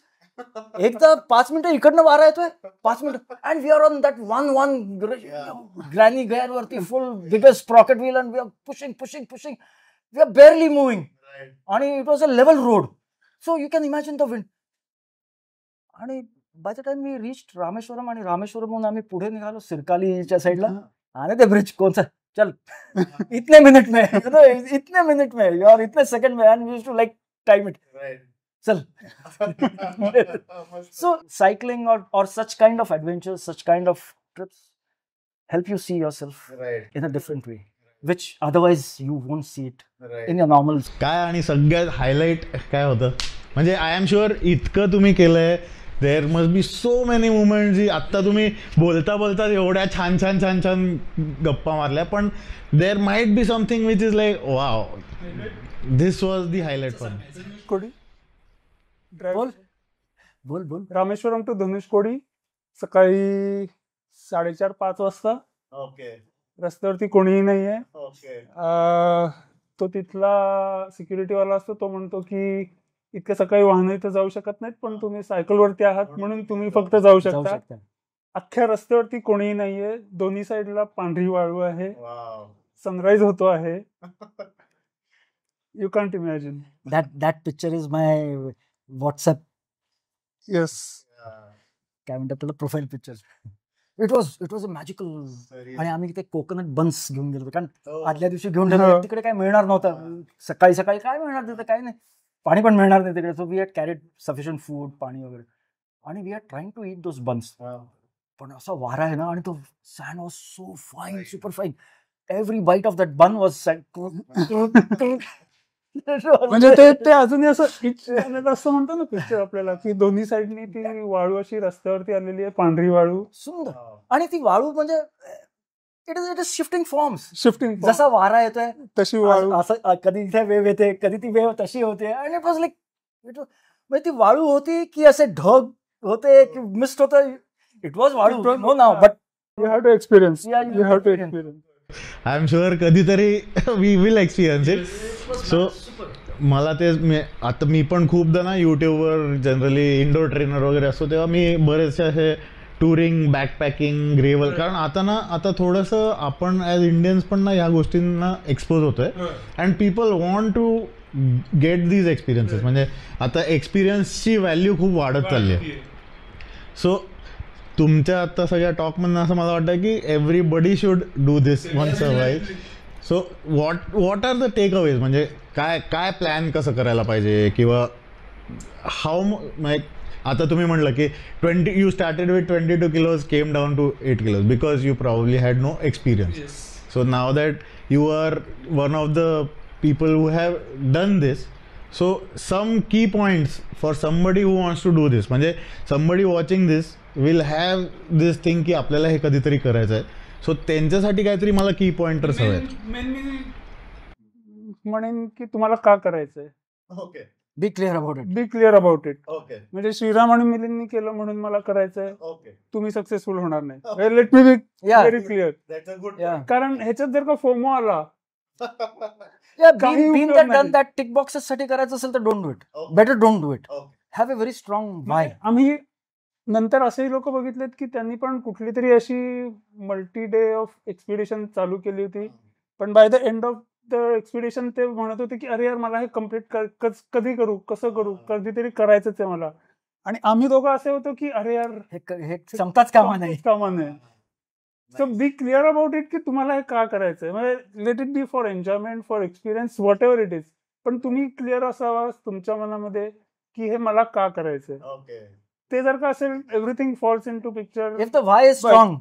Speaker 1: एकदा 5 मिनिटं इकडनं वारा येतोय, 5 मिनिटं, and we are on that one granny gear वरती, full biggest sprocket wheel, and we are pushing we are barely moving. आणि it was a level road, so you can imagine the wind. आणि by the time we reach Rameswaram, आणि रामेश्वरमहून आम्ही पुढे निघालो सिरकालीच्या साईडला, आणि ते ब्रिज कोणचा, चल इतने मिनिट में और इतने सेकंड में, and we used to like time it, चल. So cycling or such kind of adventures, such kind of trips help you see yourself in a different way, which otherwise you won't see it in your normal.
Speaker 4: काय आणि सगळ्यात highlight काय होतं म्हणजे I am sure इतकं तुम्ही केलंय, there must be so many moments जी आत्ता तुम्ही बोलता बोलता एवढ्या छान छान छान छान गप्पा मारल्या, पण there might be something which is like wow, this was the highlight for me.
Speaker 3: कोडी
Speaker 1: बोल.
Speaker 3: रामेश्वरम टू धनुषकोडी सकाळी 4:30-5 वाजता.
Speaker 2: ओके
Speaker 3: रस्त्यावरती कोणीही नाहीये.
Speaker 2: ओके
Speaker 3: तो तिथला सिक्युरिटीवाला असतो, तो म्हणतो की इतक्या सकाळी वाहन इथं जाऊ शकत नाहीत, पण तुम्ही सायकलवरती आहात म्हणून तुम्ही फक्त जाऊ शकता. अख्ख्या रस्त्यावरती कोणीही नाहीये, दोन्ही साईडला पांढरी वाळू आहे,
Speaker 2: वाव
Speaker 3: सनराईज होतो आहे. You can't imagine.
Speaker 1: That picture is my WhatsApp,
Speaker 3: yes.
Speaker 1: काय म्हणतात त्याला, profile picture. It was a magical. आणि आम्ही ते कोकोनट बन्स घेऊन गेलो, कारण आदल्या दिवशी घेऊन गेलो, तिकडे काय मिळणार नव्हतं. सकाळी काय मिळणार तिथे, काय नाही, पाणी पण मिळणार नाही तिकडे. So we had carried sufficient food, पाणी वगैरे, आणि we are trying to eat those buns. पण असा वारा आहे ना, आणि तो sand was so fine, super fine. Every bite of that bun was
Speaker 3: म्हणजे ते अजूनही असं असं म्हणतो ना पिक्चर आपल्याला, की दोन्ही साईडनी ती वाळू अशी रस्त्यावरती आलेली आहे, पांढरी वाळू,
Speaker 1: सुंदर. आणि ती वाळू म्हणजे it is shifting forms.
Speaker 3: Shifting
Speaker 1: जसा वारा येतोय
Speaker 3: तशी वाळू.
Speaker 1: असं कधी इथे वेव येते, कधी ती वेव तशी होते. आणि इट वॉज लाईक, म्हणजे ती वाळू होती की असे ढग होते की मिस्ट होतं. इट वॉज वाळू, no now, but
Speaker 3: you have to experience. You have to experience.
Speaker 4: I am sure कधीतरी we will experience it. So मला ते आता मी पण खूपदा ना यूट्यूबवर जनरली इंडोर ट्रेनर वगैरे असतो, तेव्हा मी बरेचसे असे टुरिंग, बॅकपॅकिंग, ग्रेवल, कारण आता थोडंसं आपण ॲज इंडियन्स पण ना ह्या गोष्टींना एक्सपोज होतोय, and people want to get these experiences. म्हणजे आता एक्सपिरियन्सची व्हॅल्यू खूप वाढत चालली आहे. सो तुमच्या आता सगळ्या टॉकमधनं असं मला वाटतं की everybody should do this once a while. So what are the takeaways, म्हणजे काय प्लॅन कसं करायला पाहिजे, किंवा आता तुम्ही म्हटलं की you started with 22 kilos, came down to 8 kilos because you probably had no experience. So now that you are one of the people who have done this, so some key points for somebody who wants to do this, म्हणजे somebody watching this will have this thing की आपल्याला हे कधीतरी करायचं आहे. So त्यांच्यासाठी काहीतरी मला की पॉइंटर्स हवे आहेत.
Speaker 3: म्हणेन की तुम्हाला का करायचंय,
Speaker 2: okay
Speaker 1: be clear about it.
Speaker 3: Be clear about it.
Speaker 2: Okay
Speaker 3: म्हणजे श्रीराम आणि मिलिंदनी केलं म्हणून मला करायचंय,
Speaker 2: ओके
Speaker 3: तुम्ही सक्सेसफुल होणार नाही. Let me be very clear.
Speaker 2: That's a good
Speaker 1: Yeah.
Speaker 3: कारण ह्याच्यात जर का फोमो आला, काही
Speaker 1: बीन
Speaker 3: उपयोग
Speaker 1: दॅट
Speaker 3: नाही.
Speaker 1: डन दॅट टिक बॉक्सेस साठी करायचं असेल तर don't do it.
Speaker 2: Okay.
Speaker 1: Better don't do it.
Speaker 2: Okay
Speaker 1: have a very strong Y.
Speaker 3: आम्ही नंतर असेही लोक बघितलेत की त्यांनी पण कुठली तरी अशी मल्टी डे ऑफ एक्सपिडिशन चालू केली होती, पण by the end of the expedition ते म्हणत होते की अरे यार मला हे कम्प्लीट कधी करू, कसं करू, कधीतरी करायचंच आहे मला. आणि आम्ही दोघं असे होतो की अरे यार
Speaker 1: हे क्षमताच कामा नाही.
Speaker 3: कामा नाही. So be clear about it की तुम्हाला हे का करायचंय. म्हणजे let it be for enjoyment, for experience, whatever it is, पण तुम्ही क्लिअर असावा तुमच्या मनामध्ये की हे मला का करायचंय.
Speaker 2: ओके
Speaker 3: ते जर का असेल, everything falls into picture.
Speaker 1: If the why is strong,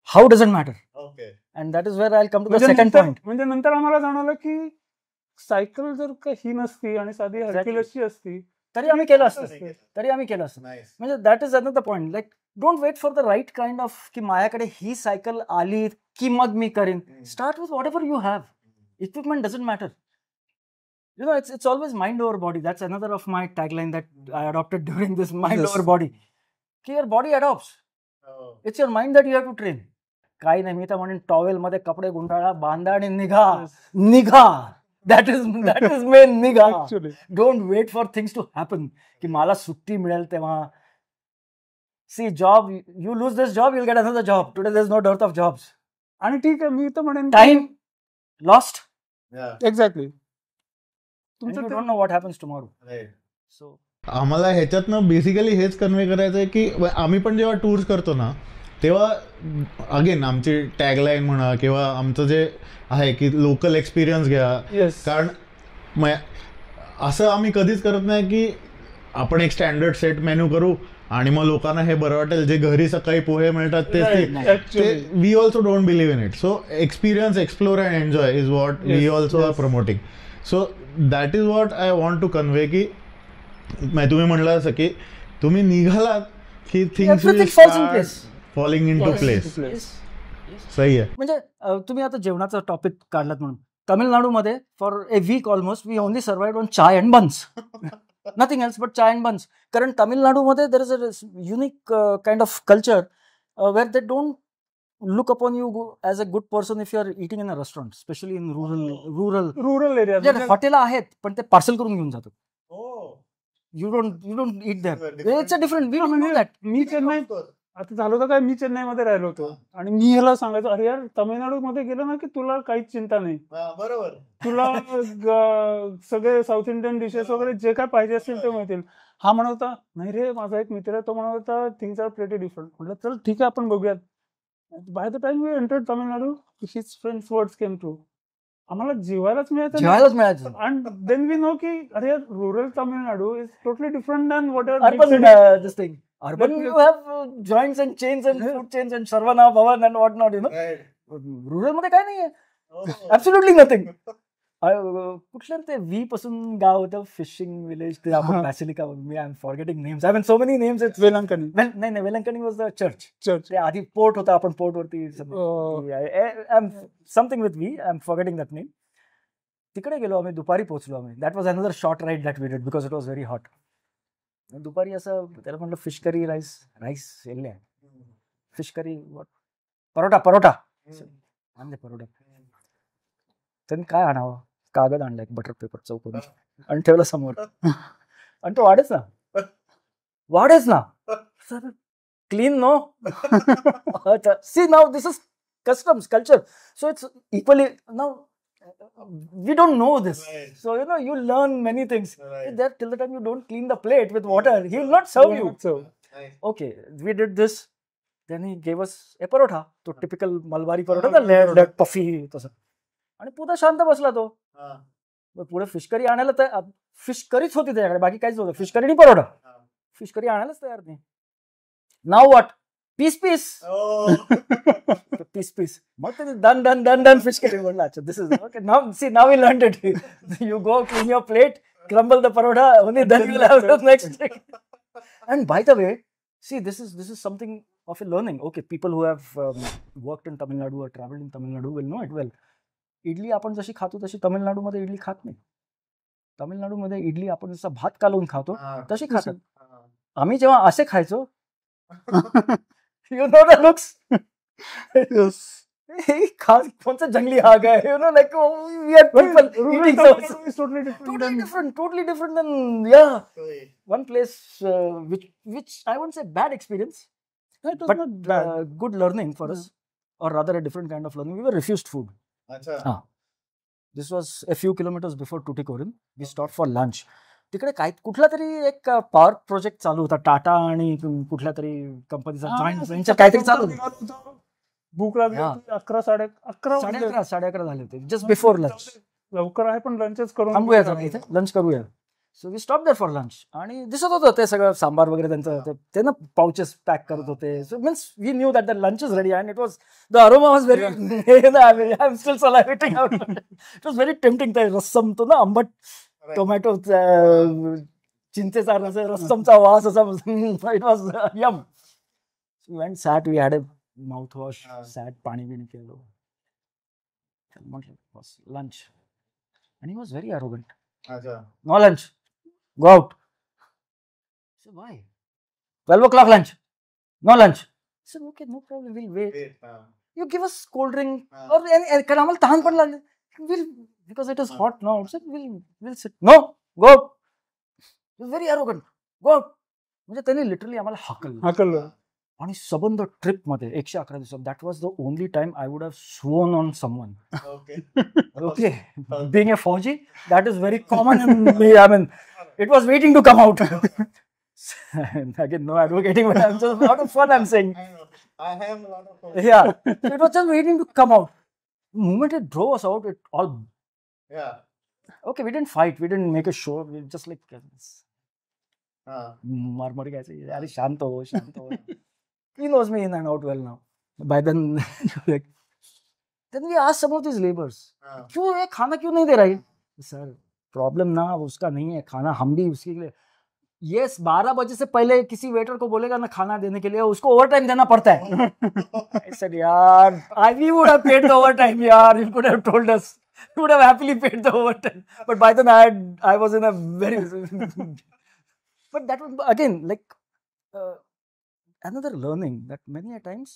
Speaker 1: how doesn't matter.
Speaker 2: Okay
Speaker 1: and that is where I come to the second point.
Speaker 3: म्हणजे नंतर आम्हाला जाणवलं की सायकल जर का ही नसती आणि साधी हरक्युलसची असती
Speaker 1: तरी आम्ही केलं असतं.
Speaker 2: Exactly.
Speaker 1: तरी आम्ही केलं असतं.
Speaker 2: नाईस
Speaker 1: म्हणजे that is another point. Like don't wait for the right kind of की माझ्याकडे ही सायकल आली की मग मी करीन. Start with whatever you have. Equipment doesn't matter. You know, it's always mind over body. That's another of my tagline that I adopted during this mind
Speaker 3: Yes.
Speaker 1: over body. Ki your body adopts.
Speaker 2: Oh.
Speaker 1: It's your mind that you have to train. काही नाही, मी तर म्हणेन towel मध्ये कपडे गुंडाळा, बांधा आणि निघा. That is main, निघा.
Speaker 3: Actually
Speaker 1: don't wait for things to happen, की मला सुट्टी मिळेल तेव्हा. See job, you lose this job, you'll get another job. Today there's no dearth of jobs.
Speaker 3: आणि ठीक आहे, मी तर म्हणेन
Speaker 1: Time lost,
Speaker 2: Yeah.
Speaker 3: Exactly
Speaker 1: and you
Speaker 3: तुमचं
Speaker 1: don't know what happens tomorrow.
Speaker 2: Right.
Speaker 1: So
Speaker 4: आम्हाला ह्याच्यातनं बेसिकली हेच कन्वे करायचं आहे की आम्ही पण जेव्हा टूर्स करतो ना तेव्हा अगेन आमची टॅगलाईन म्हणा किंवा आमचं जे आहे की लोकल एक्सपिरियन्स घ्या.
Speaker 3: येस
Speaker 4: कारण असं आम्ही कधीच करत नाही की आपण एक स्टँडर्ड सेट मेन्यू करू आणि मग लोकांना हे बरं वाटेल, जे घरी सकाळी पोहे मिळतात ते we also don't believe in it. So experience, explore and enjoy is what we also are promoting. So that is what I want to convey की तुम्ही म्हणलं असं की तुम्ही निघालात की things will
Speaker 1: Everything falls in place.
Speaker 4: Falling into place. सही आहे.
Speaker 1: म्हणजे तुम्ही आता जेवणाचा टॉपिक काढलात म्हणून, तामिळनाडूमध्ये for a week almost we only survived on chai and buns. Nothing else but chai and buns. कारण तामिळनाडूमध्ये there is a unique kind of culture where they don't look upon you as a good person if you are eating in a restaurant, especially in rural
Speaker 3: area
Speaker 1: hotel आहेत पण ते parcel करून घेऊन जातात.
Speaker 2: Oh.
Speaker 1: You don't eat there.
Speaker 2: Different.
Speaker 1: It's a different, we don't know that.
Speaker 3: Me Chennai
Speaker 2: Of course.
Speaker 3: आता झालं होतं काय, मी चेन्नईमध्ये राहिलो होतो आणि मी ह्याला सांगायचो, अरे यार तामिळनाडूमध्ये गेलं ना की तुला काहीच चिंता नाही,
Speaker 2: हा, बरोबर.
Speaker 3: तुला सगळे साऊथ इंडियन डिशेस वगैरे जे काय पाहिजे असतील ते मिळतील. हा म्हणत होता, नाही रे माझा एक मित्र आहे, तो म्हणत होता थिंग्स आर प्रेटी डिफरंट. म्हटलं चल ठीक आहे आपण बघूयात. By the time we entered Tamil Nadu his friends words came true. आम्हाला जेवायलाच
Speaker 1: जेवायलाच मिळायचं.
Speaker 3: अँड देन वी नो की अरे rural Tamil Nadu is totally different than what
Speaker 1: Urban, this thing. Urban, you have joints and chains and food chains and Sarvana, Bhavan and what not, you know.
Speaker 2: Right.
Speaker 1: Rural मध्ये काय नाहीये.
Speaker 2: Oh.
Speaker 1: Absolutely nothing. कुठलं ते V पासून गाव होतं, fishing village, ते आपण बॅसिलिका, मी I am forgetting names, I mean so many names. It's
Speaker 3: Velankanni
Speaker 1: नाही, Velankanni was the church.
Speaker 3: Church.
Speaker 1: ते आधी पोर्ट होता, आपण पोर्ट वरती something with V, I am forgetting that name. तिकडे गेलो आम्ही, दुपारी पोहोचलो आम्ही. That was another short ride that we did because it was very hot. दुपारी असं त्याला म्हटलं फिश करी राईस येल्ले फिश करी परोटा आणले परोटा. त्यांनी काय आणावं, कागद आणला एक बटर पेपर चौकोन आणि ठेवलं समोर आणि तो वाढेच ना sir, clean no. See now this is customs, culture, so it's equally now we don't know this.
Speaker 2: Right.
Speaker 1: So you learn many things.
Speaker 2: Right.
Speaker 1: There till the time you don't clean the plate with water, he will not serve you.
Speaker 2: Nice.
Speaker 1: Okay, we did this. Then he gave us a parotha, तो typical Malabari paratha, the layered puffy तसं. आणि पुन्हा शांत बसला तो.
Speaker 2: हा.
Speaker 1: मग पुढे फिश करी आणायला तर फिश करीच होती त्याच्याकडे, बाकी काहीच नव्हतं. फिश करी आणि परोठा.
Speaker 2: हा.
Speaker 1: फिश करी आणायलाच तयार नाही. Now what, piece
Speaker 2: Oh.
Speaker 1: Piece. मग ते डन फिश करी म्हणलं. अच्छा, this is okay. Now we learned it. You go clean your plate, crumble the parotha, only then you will have the next thing. And by the way, see, this is something of a learning. Okay, people who have worked in Tamil Nadu or traveled in Tamil Nadu will know it well. Idli आपण जशी खातो तशी तामिळनाडूमध्ये इडली खात नाही. तामिळनाडूमध्ये इडली आपण जसा भात कालवून खातो
Speaker 2: हा.
Speaker 1: तशी खातात.
Speaker 2: हा.
Speaker 1: आम्ही जेव्हा असे खायचो, you know the looks. कोणता जंगली आग आहे, like we are people eating totally different than one place which I won't say bad experience, but good learning for us, or rather a different kind of learning. We were refused food.
Speaker 2: अच्छा.
Speaker 1: This was a few kilometers before Tuticorin. We stopped for lunch. तिकडे काय कुठला तरी एक power project चालू होता, टाटा आणि कुठल्या तरी कंपनीचा जॉईंट व्हेंचर काहीतरी चालू होतं.
Speaker 3: भूक लागली होती. 11
Speaker 1: साडे 11 झाले होते, जस्ट बिफोर लंच.
Speaker 3: लवकर आहे पण लंचच करून
Speaker 1: थांबूया जरा इथे, लंच करूया. So we stop there for lunch. आणि दिसत होतं ते सगळं सांबार वगैरे त्यांचं, ते ना पाउचेस पॅक करत होते. So means we knew that the lunch is ready and it was the aroma was very, I am still salivating out. It was very tempting. ते रस्सम, तो ना आंबट टोमॅटो, चिंचेचा रस्समचा वास असा, it was yum. Went sat, we had a mouth wash, sat, पाणी बिणी केलं, म्हटलं लंच. आणि ही वॉज व्हेरी अरोगंट.
Speaker 2: अच्छा.
Speaker 1: No lunch. Go out. I said, why? 12 o'clock lunch. No lunch. I said, okay, no problem. We'll wait.
Speaker 2: Wait. हा.
Speaker 1: You give us cold drink
Speaker 2: हा.
Speaker 1: और कारण आम्हाला तहान पण लागले, will because it is hot now will sit, no go, very arrogant, go. म्हणजे त्यांनी लिटरली आम्हाला हाकललं.
Speaker 3: हाकललं.
Speaker 1: आणि सबंध ट्रिप मध्ये 111 दिवसात that was the only time I would have sworn on someone.
Speaker 2: Okay.
Speaker 1: Okay, being a Fauji, that is very common in me. I mean, it was waiting to come out. Again, no advocating, but I'm just out of fun. I'm saying,
Speaker 2: I know. I have a lot of fun.
Speaker 1: yeah, so it was just waiting to come out. The moment it drove us out, it all
Speaker 2: Yeah.
Speaker 1: okay. We didn't fight. We didn't make a show. We just like मार घ्यायचे. अरे शांत हो, शांत हो. He knows me in and out well now. By then, like, then we asked some of these laborers, क्यों ये खाना क्यों नहीं दे रहा है? सर प्रॉब्लम ना उसका नहीं है, खाना हम भी उसके लिए, ये 12 बजे से पहले किसी वेटर को बोलेगा ना खाना देने के लिए, उसको ओवर टाइम देना पड़ता है. I said, यार, we would have paid the overtime, यार. You could have told us. You would have happily paid the overtime. But by then I was in a very but that was again like another learning that many a times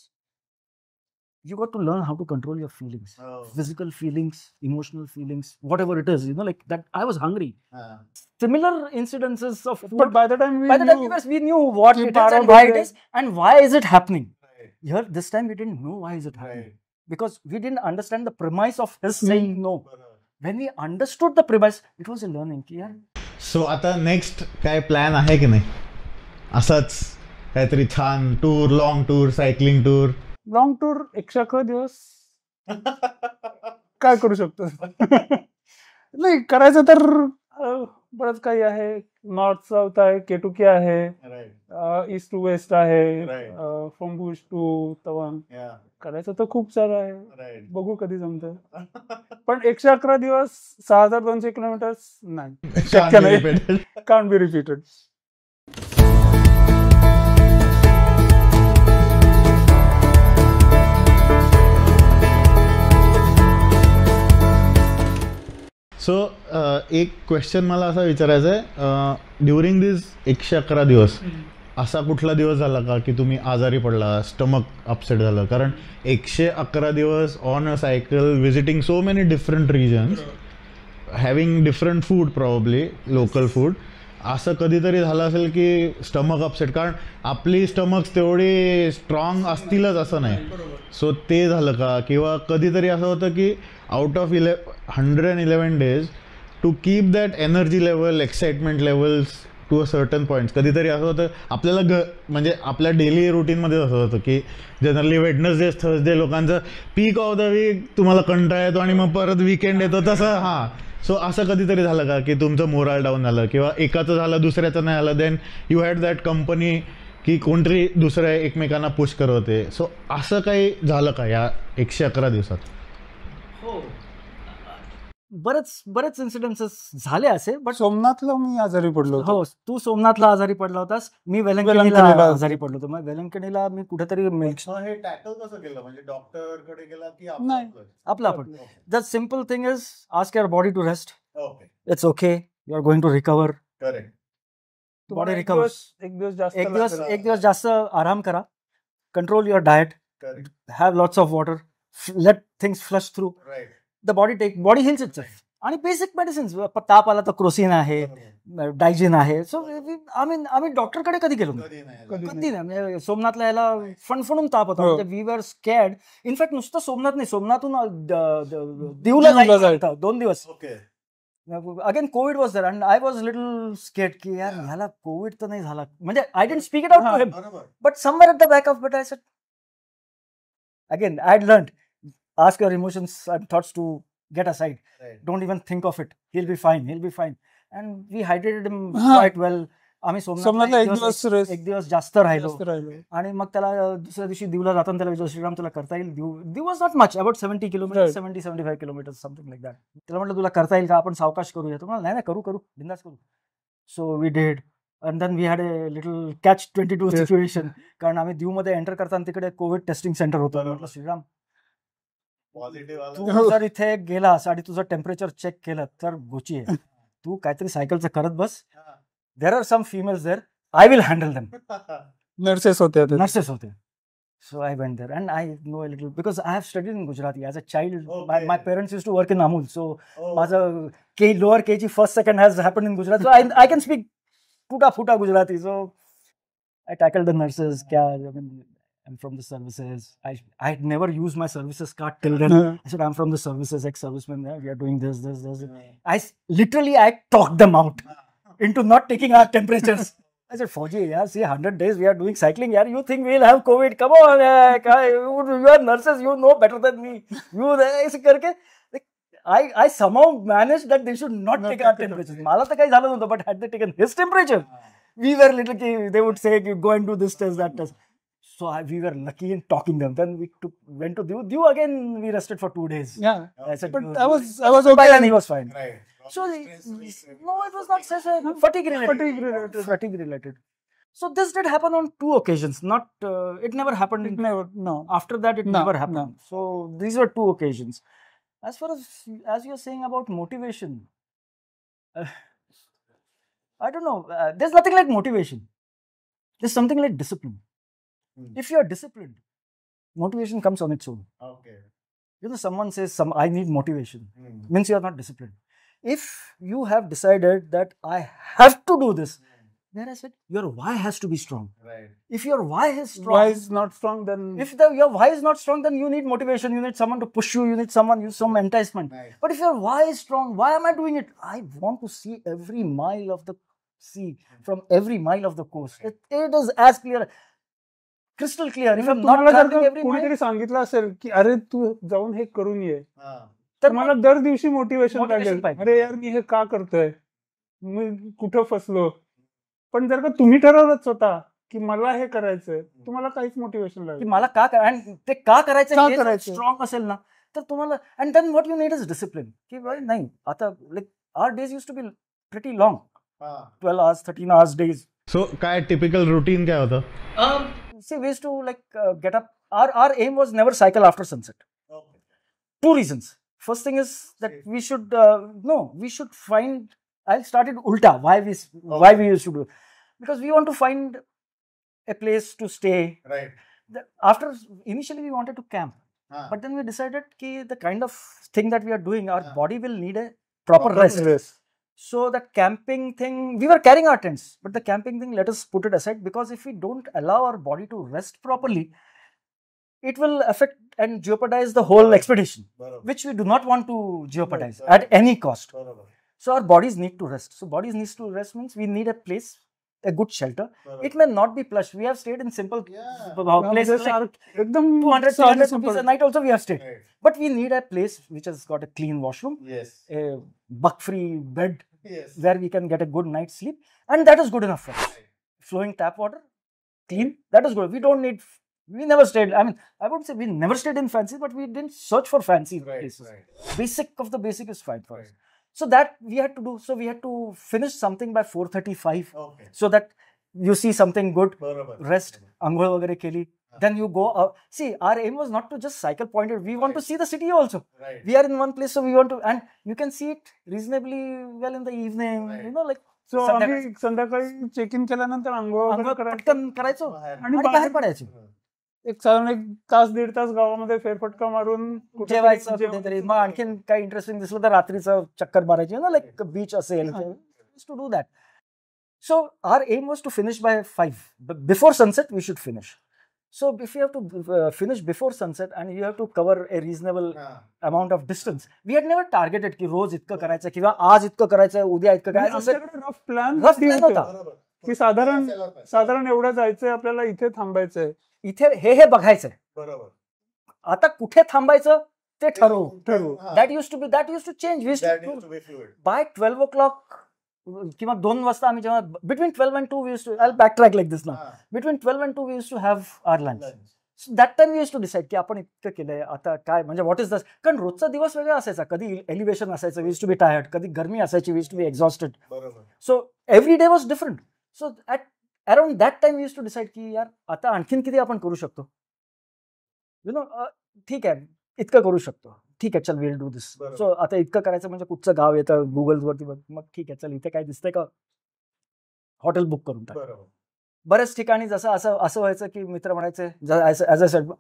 Speaker 1: you got to learn how to control your feelings,
Speaker 2: Oh.
Speaker 1: physical feelings, emotional feelings, whatever it is, like that. I was hungry.
Speaker 2: Ah.
Speaker 1: Similar incidences of food.
Speaker 3: But by the time
Speaker 1: by the time we knew what
Speaker 3: कि
Speaker 1: it is and
Speaker 3: 12
Speaker 1: why it
Speaker 3: बजे-
Speaker 1: is and why is it happening.
Speaker 2: Right.
Speaker 1: Here this time we didn't know why is it happening,
Speaker 2: Right.
Speaker 1: because we didn't understand the premise of his saying no.
Speaker 2: बरोबर.
Speaker 1: When we understood the premise, it was a learning की यार
Speaker 4: so आता next काय plan आहे की नाही, असाच काहीतरी छान tour, long tour, cycling tour?
Speaker 3: Long tour 111 दिवस काय करू शकतो? नाही करायचं तर बरंच काही आहे. नॉर्थ साऊथ आहे, केटुकी आहे,
Speaker 2: Right.
Speaker 3: ईस्ट टू वेस्ट आहे,
Speaker 2: Right.
Speaker 3: From Bhuj to Tawang.
Speaker 2: Yeah.
Speaker 3: करायचं तर खूप सारं आहे.
Speaker 2: Right.
Speaker 3: बघू कधी जमतं. पण 111 दिवस 6200 किलोमीटर नाही, शक्य नाही. Can't be repeated.
Speaker 4: सो एक क्वेश्चन मला असा विचारायचा आहे, ड्युरिंग दिस 111 दिवस असा कुठला दिवस झाला का की तुम्ही आजारी पडला, स्टमक अपसेट झालं? कारण 111 दिवस on a cycle, visiting so many different regions, having different food, probably local food, असं कधीतरी झालं असेल की स्टमक अपसेट? कारण आपली स्टमक्स तेवढी स्ट्रॉंग असतीलच असं नाही. सो ते झालं का? किंवा कधीतरी असं होतं की out of 111 days to keep that energy level, excitement levels to a certain points, कधीतरी असं होतं आपल्याला म्हणजे आपल्या डेली रुटीनमध्ये असं होतं की जनरली वेडनेसडे, थर्सडे लोकांचं पीक ऑफ द वीक, तुम्हाला कंटाळा येतो आणि मग परत वीकेंड येतो तसं. हां, सो असं कधीतरी झालं का की तुमचं मोराल डाऊन झालं, किंवा एकाचं झालं दुसऱ्याचं नाही आलं, then you had that company की कोणतरी दुसऱ्या एकमेकांना पुश करत होते? सो असं काही झालं का या 111 दिवसात?
Speaker 1: हो, बरेच इन्सिडेन्सेस झाले असे. बट
Speaker 3: सोमनाथला मी आजारी पडलो होतो.
Speaker 1: हो, तू सोमनाथला आजारी पडला होतास, मी वेलंकणीला
Speaker 3: वेलंकणीला
Speaker 1: आजारी पडलो होतो. मग वेलंकणीला मी कुठेतरी
Speaker 2: मग हे टॅकल कसं केलं? म्हणजे डॉक्टर कडे गेला की
Speaker 3: नाही.
Speaker 1: आपलं आपण. The simple thing is ask your body to rest.
Speaker 2: Okay.
Speaker 1: It's okay, you are going to recover.
Speaker 2: Correct.
Speaker 1: Body
Speaker 3: एक
Speaker 1: रिकवर्स.
Speaker 3: दिवस जास्त
Speaker 1: एक दिवस जास्त आराम करा. Control your diet.
Speaker 2: Correct.
Speaker 1: Have lots of water. Let things flush through.
Speaker 2: Right.
Speaker 1: The body heals itself. आणि basic medicines, ताप आला तर क्रोसिन आहे, डायजिन आहे. सो आम्ही डॉक्टरकडे कधी गेलो नाही.
Speaker 2: कधी नाही.
Speaker 1: कधी नाही. म्हणजे सोमनाथला याला फणफणून ताप होता.
Speaker 3: हो.
Speaker 1: म्हणजे वी वर स्कॅर्ड. इनफॅक्ट नुसतं सोमनाथ नाही, सोमनाथून
Speaker 3: दीवला
Speaker 1: दिवला
Speaker 3: जायचं.
Speaker 1: जायचं 2 दिवस.
Speaker 2: Okay.
Speaker 1: Again covid was there and I was little scared की यार ह्याला कोविड तर नाही झाला. म्हणजे I didn't speak it out to him,
Speaker 2: बरोबर.
Speaker 1: But somewhere at the back of but I said again I had learned, ask your emotions and thoughts to get aside.
Speaker 2: Right.
Speaker 1: Don't even think of it. He'll be fine. And we hydrated him
Speaker 3: हाँ.
Speaker 1: quite well. आम्ही
Speaker 3: सोमनाथला एक दिवस rest.
Speaker 1: एक दिवस जास्त राहिलो. आणि मग त्याला दुसऱ्या दिवशी दिवला जाताना त्याला विचारलं, श्रीराम तुला करता येईल? दिव was not much, about 70 kilometre, 70-75 kilometre, something like that. त्याला म्हटलं तुला करता येईल का? आपण सावकाश करूया. तो म्हणाला नाही करू बिंदास करू. So we did. And then we had a little catch 22 situation. कारण आम्ही दीवमध्ये एंटर करताना तिकडे कोविड टेस्टिंग सेंटर होतं. म्हटलं श्रीराम
Speaker 2: पॉझिटिव्ह
Speaker 1: तू
Speaker 2: आला.
Speaker 1: जर इथे गेलास आणि तुझं टेम्परेचर चेक केलं तर गोची आहे. तू काहीतरी सायकलचं करत बस. There are some females there, I will handle them.
Speaker 3: Nurses होत्या.
Speaker 1: नर्सेस होते. So I went there and I know a little because I have studied in Gujarati as a child. My
Speaker 2: Okay.
Speaker 1: parents used to work in Amul, so
Speaker 2: Oh.
Speaker 1: माझं lower KG first second has happened in Gujarat. So I can speak futa Gujarati. So I tackled the nurses. I mean, I'm from the services. I had never used my services card till then. I said I'm from the services, ex-serviceman. We are doing this. Literally I talked them out into not taking our temperatures. I said, Fauji, yeah, see, 100 days we are doing cycling. Yeah, you think we'll have COVID? Come on, you are nurses, you know better than me. ऐसे करके, like, I somehow managed that they should not take our temperatures. मला तर काही झालं नव्हतं, but had they taken his temperature, we were little, they would say, go and do this test, that test. So we were lucky in talking them. Then we went to Diu again. We rested for 2 days.
Speaker 3: Yeah.
Speaker 1: I said,
Speaker 3: But I was
Speaker 1: by
Speaker 3: okay.
Speaker 1: then he was fine.
Speaker 2: Right.
Speaker 1: So
Speaker 2: Stress related.
Speaker 1: no, it was not stress. Fatigue related. Fatigue related. So this did happen on 2 occasions. Not it never happened.
Speaker 3: It never, no.
Speaker 1: After that, it
Speaker 3: No,
Speaker 1: never happened.
Speaker 3: no.
Speaker 1: So these were 2 occasions. As far as you're saying about motivation, I don't know. There's nothing like motivation. There's something like discipline. If you're disciplined, motivation comes on its own.
Speaker 2: Okay.
Speaker 1: You know, someone says, I need motivation.
Speaker 2: Hmm.
Speaker 1: Means you are not disciplined. If you have decided that I have to do this, then I said, your why has to be strong.
Speaker 2: Right.
Speaker 1: If your why is strong,
Speaker 3: Why is not strong, then
Speaker 1: if your why is not strong, then you need motivation. You need someone to push you. You need some enticement.
Speaker 2: Right.
Speaker 1: But if your why is strong, why am I doing it? I want to see every mile of the sea from every mile of the coast. It is as clear, crystal clear. If I'm not
Speaker 3: तुम्हाला जर
Speaker 1: traveling
Speaker 3: का
Speaker 1: every mile,
Speaker 3: कोणीतरी सांगितलं असेल की अरे तू जाऊन हे करून ये,
Speaker 2: हा.
Speaker 1: तर
Speaker 3: तुम्हाला दर दिवशी मोटिवेशन
Speaker 1: Motivation
Speaker 3: लागेल.
Speaker 1: पाहिजे.
Speaker 3: अरे यार मी हे का करतोय, मी कुठं फसलो. पण जर का तुम्ही ठरवलं स्वतः की मला हे करायचंय, तुम्हाला काहीच मोटिवेशन
Speaker 1: की
Speaker 3: लागेल.
Speaker 1: मला का आणि ते का करायचं
Speaker 3: का
Speaker 1: हे
Speaker 3: करायचं?
Speaker 1: स्ट्रॉंग असेल ना तर तुम्हाला and then what you need is discipline की बाई नाही आता like our days use to be pretty long
Speaker 2: हा.
Speaker 1: 12 hours 13 hours days.
Speaker 4: सो काय टिपिकल रुटीन काय होतं?
Speaker 1: See, we used to get up. Our aim was never cycle after sunset.
Speaker 2: Okay.
Speaker 1: 2 reasons. First thing is that we should we should find. I'll start it ulta. Why we used to do? Because we want to find a place to stay.
Speaker 2: Right.
Speaker 1: After initially we wanted to camp,
Speaker 2: हा.
Speaker 1: but then we decided that the kind of thing that we are doing, our
Speaker 2: Yeah.
Speaker 1: body will need a proper rest.
Speaker 3: Yes.
Speaker 1: So that camping thing, we were carrying our tents, but the camping thing, let us put it aside, because if we don't allow our body to rest properly, it will affect and jeopardize the whole expedition,
Speaker 2: बरोबर.
Speaker 1: which we do not want to jeopardize
Speaker 2: Right.
Speaker 1: at any cost.
Speaker 2: बरोबर.
Speaker 1: So our bodies need to rest. So bodies needs to rest means we need a place, a good shelter.
Speaker 2: बरोबर.
Speaker 1: It may not be plush. We have stayed in simple
Speaker 2: Yeah.
Speaker 1: places like
Speaker 3: एकदम
Speaker 1: 200,
Speaker 3: साधं
Speaker 1: 300
Speaker 3: simple.
Speaker 1: rupees a night also we have stayed.
Speaker 2: Right.
Speaker 1: But we need a place which has got a clean washroom,
Speaker 2: Yes.
Speaker 1: a bug-free bed
Speaker 2: Yes.
Speaker 1: where we can get a good night's sleep, and that is good enough for us.
Speaker 2: Right.
Speaker 1: Flowing tap water, clean, that is good. We don't need, we never stayed, I mean, I wouldn't say we never stayed in fancy, but we didn't search for fancy
Speaker 2: Right.
Speaker 1: places.
Speaker 2: Right.
Speaker 1: Basic of the basic is fine for us.
Speaker 2: Right.
Speaker 1: So that we had to do, so we had to finish something by 4:35
Speaker 2: Okay.
Speaker 1: so that you see something good,
Speaker 2: बरोबर.
Speaker 1: rest, अंघोळ वगैरे केली, then you go out. See, our aim was not to just cycle pointed, we want to
Speaker 2: Right.
Speaker 1: see the city also.
Speaker 2: Right.
Speaker 1: We are in one place, so we want to, and you can see it reasonably well in the evening,
Speaker 2: Right.
Speaker 1: you know, like
Speaker 3: so
Speaker 1: संध्याकाळी-
Speaker 3: आम्ही संध्याकाळी check in केल्यानंतर आंघोळ
Speaker 1: अंघोळ
Speaker 3: वगैरे करायचं.
Speaker 1: पटकन करायचो
Speaker 2: बाहेर.
Speaker 3: आणि
Speaker 1: आणि बाहेर पडायचो.
Speaker 3: एक साधारण 1 तास 1.5 तास गावामध्ये फेरफटका मारून कुठेतरी
Speaker 1: जेवायचं
Speaker 3: जेवण-
Speaker 1: कुठेतरी, मग आणखीन काही इंटरेस्टिंग दिसलं तर रात्रीचं चक्कर मारायची ना, लाईक बीच असेल, to do that. So R M was to finish by 5 before sunset we should finish. So if you have to finish before sunset and you have to cover a reasonable
Speaker 2: हा.
Speaker 1: amount of distance, we had never targeted की रोज इतकं करायचं किंवा आज इतकं करायचं उद्या इतकं
Speaker 3: आणि
Speaker 1: करायचं.
Speaker 3: आमच्याकडे रफ प्लॅन
Speaker 1: Rough plan होता.
Speaker 2: बरोबर.
Speaker 3: की साधारण
Speaker 2: असायला पाहिजे.
Speaker 3: साधारण एवढं जायचंय आपल्याला, इथे थांबायचंय.
Speaker 1: इथे हे बघायचंय.
Speaker 2: बरोबर.
Speaker 1: आता कुठे थांबायचं ते ठरवू.
Speaker 3: ठरवू.
Speaker 2: हा.
Speaker 1: That used to change. We used
Speaker 2: That
Speaker 1: to
Speaker 2: used to be fluid.
Speaker 1: by 12 o'clock किंवा 2 वाजता आम्ही जेव्हा between 12 and 2 we used to, I'll backtrack like this now.
Speaker 2: हा.
Speaker 1: Between 12 and 2 we used to have our lunch.
Speaker 2: Lunch.
Speaker 1: So that time we used to decide की आपण इतकं केलंय, आता काय म्हणजे व्हॉट इज दस, कारण रोजचा दिवस वेगळा असायचा. कधी एलिव्हेशन असायचं, we used to be tired, कधी गरमी असायची, we used to be exhausted.
Speaker 2: बरोबर.
Speaker 1: So every day was different. So at around that time we used to decide की यार आता आणखीन किती आपण करू शकतो, यु नो, ठीक आहे इतकं करू शकतो, ठीक आहे चल विल डू दिस.
Speaker 2: बरोबर.
Speaker 1: सो आता इतकं करायचं म्हणजे कुठचं गाव येतं गुगलवरती बघ, मग ठीक आहे चल इथे काय दिसतंय का, हॉटेल बुक करून टाक.
Speaker 2: बरोबर.
Speaker 1: बऱ्याच ठिकाणी जसं असं असं व्हायचं की मित्र म्हणायचे ऍज अ सेड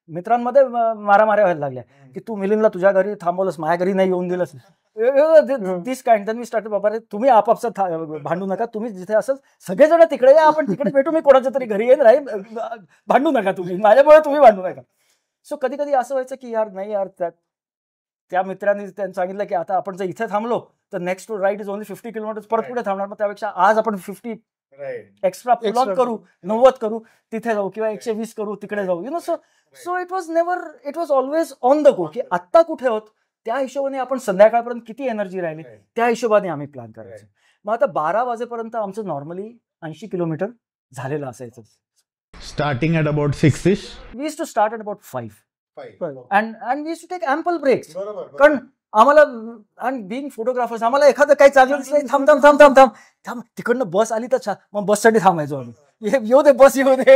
Speaker 1: मित्रांमध्ये मारामाऱ्या व्हायला लागल्या की तू मिलिंदला तुझ्या घरी थांबवलंस, माझ्या घरी नाही येऊन दिलंस. दिस काइंड. देन वी स्टार्ट, बाबा रे तुम्ही आपापसात भांडू नका, तुम्ही जिथे असेल सगळेजण तिकडे या, आपण तिकडे भेटू, मी कोणाच्या तरी घरी येईन राहील, भांडू नका तुम्ही, माझ्यामुळे तुम्ही भांडू नका. सो कधी कधी असं व्हायचं की यार नाही यार, त्या मित्रांनी त्यांनी सांगितलं की आता आपण जर इथे थांबलो तर next ride is only 50 kilometre, परत पुढे थांबणार, मग त्यापेक्षा आज आपण 50 एक्स्ट्रा पुल ऑन करू, 90 करू, तिथे जाऊ, किंवा 120 करू, तिकडे जाऊ, you know. So it was always on the गो, की आत्ता कुठे होत त्या हिशोबाने आपण संध्याकाळपर्यंत किती एनर्जी राहिली त्या हिशोबाने आम्ही प्लॅन करायचो. मग आता 12 वाजेपर्यंत आमचं नॉर्मली 80 किलोमीटर झालेलं असायचं.
Speaker 4: Starting at about 6-ish.
Speaker 1: We used to start at about 5
Speaker 2: बरोबर.
Speaker 1: And we used to take ample breaks. कारण आम्हाला, आणि बिंग फोटोग्राफर्स, आम्हाला एखादं काही चाललं नाही, थांब थांब थांब थांब थांब थांब, तिकडनं बस आली तर छान, मग बससाठी थांबायचो आम्ही, येऊ दे बस येऊ दे.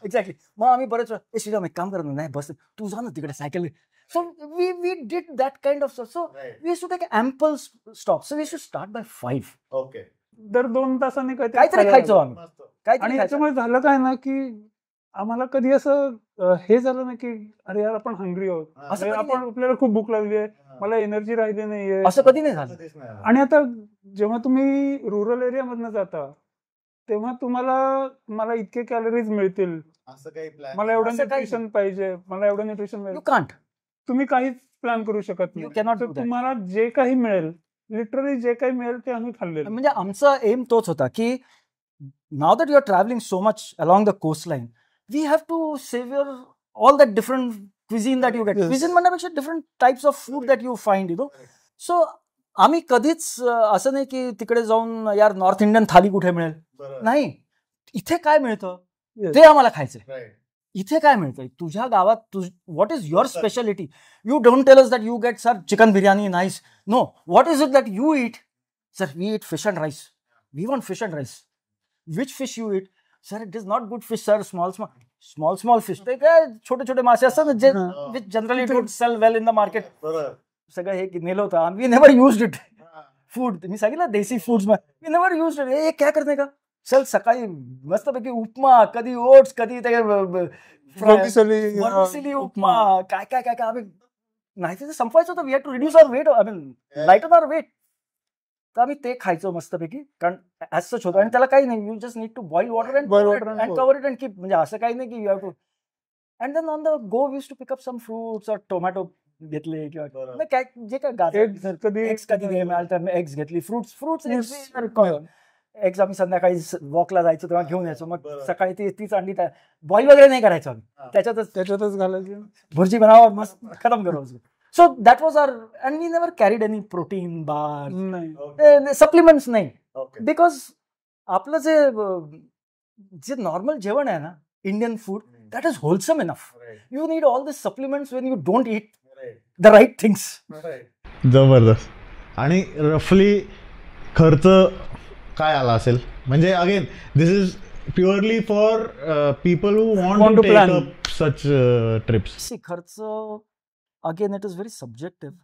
Speaker 1: एक्झॅक्टली. मग आम्ही बरेच वेळा श्रीराम एक काम करत नाही, बस तू जा ना तिकडे cycle. So we did that kind of stuff. So we used to take ample stop. So we used to start by 5.
Speaker 2: Okay.
Speaker 3: दर 2 तासांनी
Speaker 1: काहीतरी खायचो आम्ही,
Speaker 2: मस्त.
Speaker 1: काहीतरी
Speaker 3: आणि
Speaker 1: खायचो.
Speaker 3: याच्यामुळे झालं काय ना की आम्हाला कधी असं हे झालं ना की अरे यार आपण हंग्री आहोत,
Speaker 1: असं
Speaker 3: अरे
Speaker 1: कधी
Speaker 3: आपण आपल्याला खूप भूक लागली आहे, मला एनर्जी राहिली नाहीये.
Speaker 1: असं कधी नाही झालं.
Speaker 2: कधीच नाही.
Speaker 3: आणि आता जेव्हा तुम्ही रुरल एरियामधनं जाता तेव्हा मला इतके कॅलरीज मिळतील,
Speaker 2: असं काही प्लॅन
Speaker 3: मला एवढं
Speaker 1: असं काही
Speaker 3: न्यूट्रिशन पाहिजे, मला एवढं न्यूट्रिशन मिळेल,
Speaker 1: यू कांट.
Speaker 3: तुम्ही काहीच प्लॅन करू शकत
Speaker 1: You
Speaker 3: नाही.
Speaker 1: cannot
Speaker 3: तर
Speaker 1: do that.
Speaker 3: तुम्हाला जे काही मिळेल, लिटरली जे काही मिळेल ते आम्ही खाल्लेलं.
Speaker 1: म्हणजे आमचा एम तोच होता की now that you are travelling so much along the coastline, we have to savour all that different cuisine that you get.
Speaker 3: Yes.
Speaker 1: Cuisine म्हणण्यापेक्षा different types of food that you find, you know. So आम्ही कधीच असं नाही की तिकडे जाऊन यार north Indian थाली कुठे मिळेल,
Speaker 2: बरोबर.
Speaker 1: नाही, इथे काय मिळतं
Speaker 3: Yes.
Speaker 1: ते आम्हाला खायचंय.
Speaker 2: Right.
Speaker 1: इथे काय मिळतंय तुझ्या गावात, what is your speciality. You don't tell us that you get sir chicken biryani nice. No, what is it that you eat. Sir we eat fish and rice. We want fish and rice. Which fish you eat. Sir it is not good fish sir, small fish. ते काय छोटे छोटे मासे असतात ना जे
Speaker 3: हा.
Speaker 1: Which generally don't sell well in the market.
Speaker 2: बरोबर.
Speaker 1: सगळं हे नेलं होतं. We never used it.
Speaker 2: हा.
Speaker 1: फूड मी सांगितलं desi foods, we never used it. हे काय करते का चल सकाळी मस्तपैकी उपमा, कधी ओट्स, कधी ते वर्मिसेली उपमा, काय काय काय काय. आम्ही नाही ते संपवायचं होतं. We had to reduce our weight, I mean lighten our weight. तर आम्ही ते खायचो मस्तपैकी, कारण ऍज सच होतं. आणि त्याला काही नाही, you just need to boil water
Speaker 3: Boil water and
Speaker 1: and cover it and keep. म्हणजे असं काही नाही की you have to. And then on the go we used to pick up some fruits और टोमॅटो घेतले, किंवा
Speaker 2: बरोबर.
Speaker 1: नाही काय जे काय गाजर,
Speaker 3: Eggs कधी
Speaker 1: एग्स कधी मिळालं तर एग्स घेतली. फ्रुट्स एग्स आम्ही संध्याकाळी वॉकला जायचो तेव्हा घेऊन यायचो. मग
Speaker 2: बरोबर.
Speaker 1: सकाळी तीच अंडी बॉईल वगैरे नाही करायचो आम्ही,
Speaker 2: हा.
Speaker 1: त्याच्यातच
Speaker 3: घालायचं.
Speaker 1: भुर्जी बनावा, मस्त खतम करू. So that was our. And we never carried any protein bar,
Speaker 3: नाही.
Speaker 2: Okay.
Speaker 1: सप्लिमेंट्स नाही.
Speaker 2: Okay.
Speaker 1: बिकॉज आपलं जे नॉर्मल जेवण आहे ना, Indian food, that is wholesome enough.
Speaker 2: Right.
Speaker 1: You need all this supplements when you don't eat
Speaker 2: Right.
Speaker 1: The right things.
Speaker 2: Right.
Speaker 4: जबरदस्त. आणि रफली खर्च काय आला असेल, म्हणजे again this is purely for people who
Speaker 3: Want
Speaker 4: want
Speaker 3: to
Speaker 4: to
Speaker 3: plan.
Speaker 4: Take up such trips.
Speaker 1: C खर्च again it is very subjective.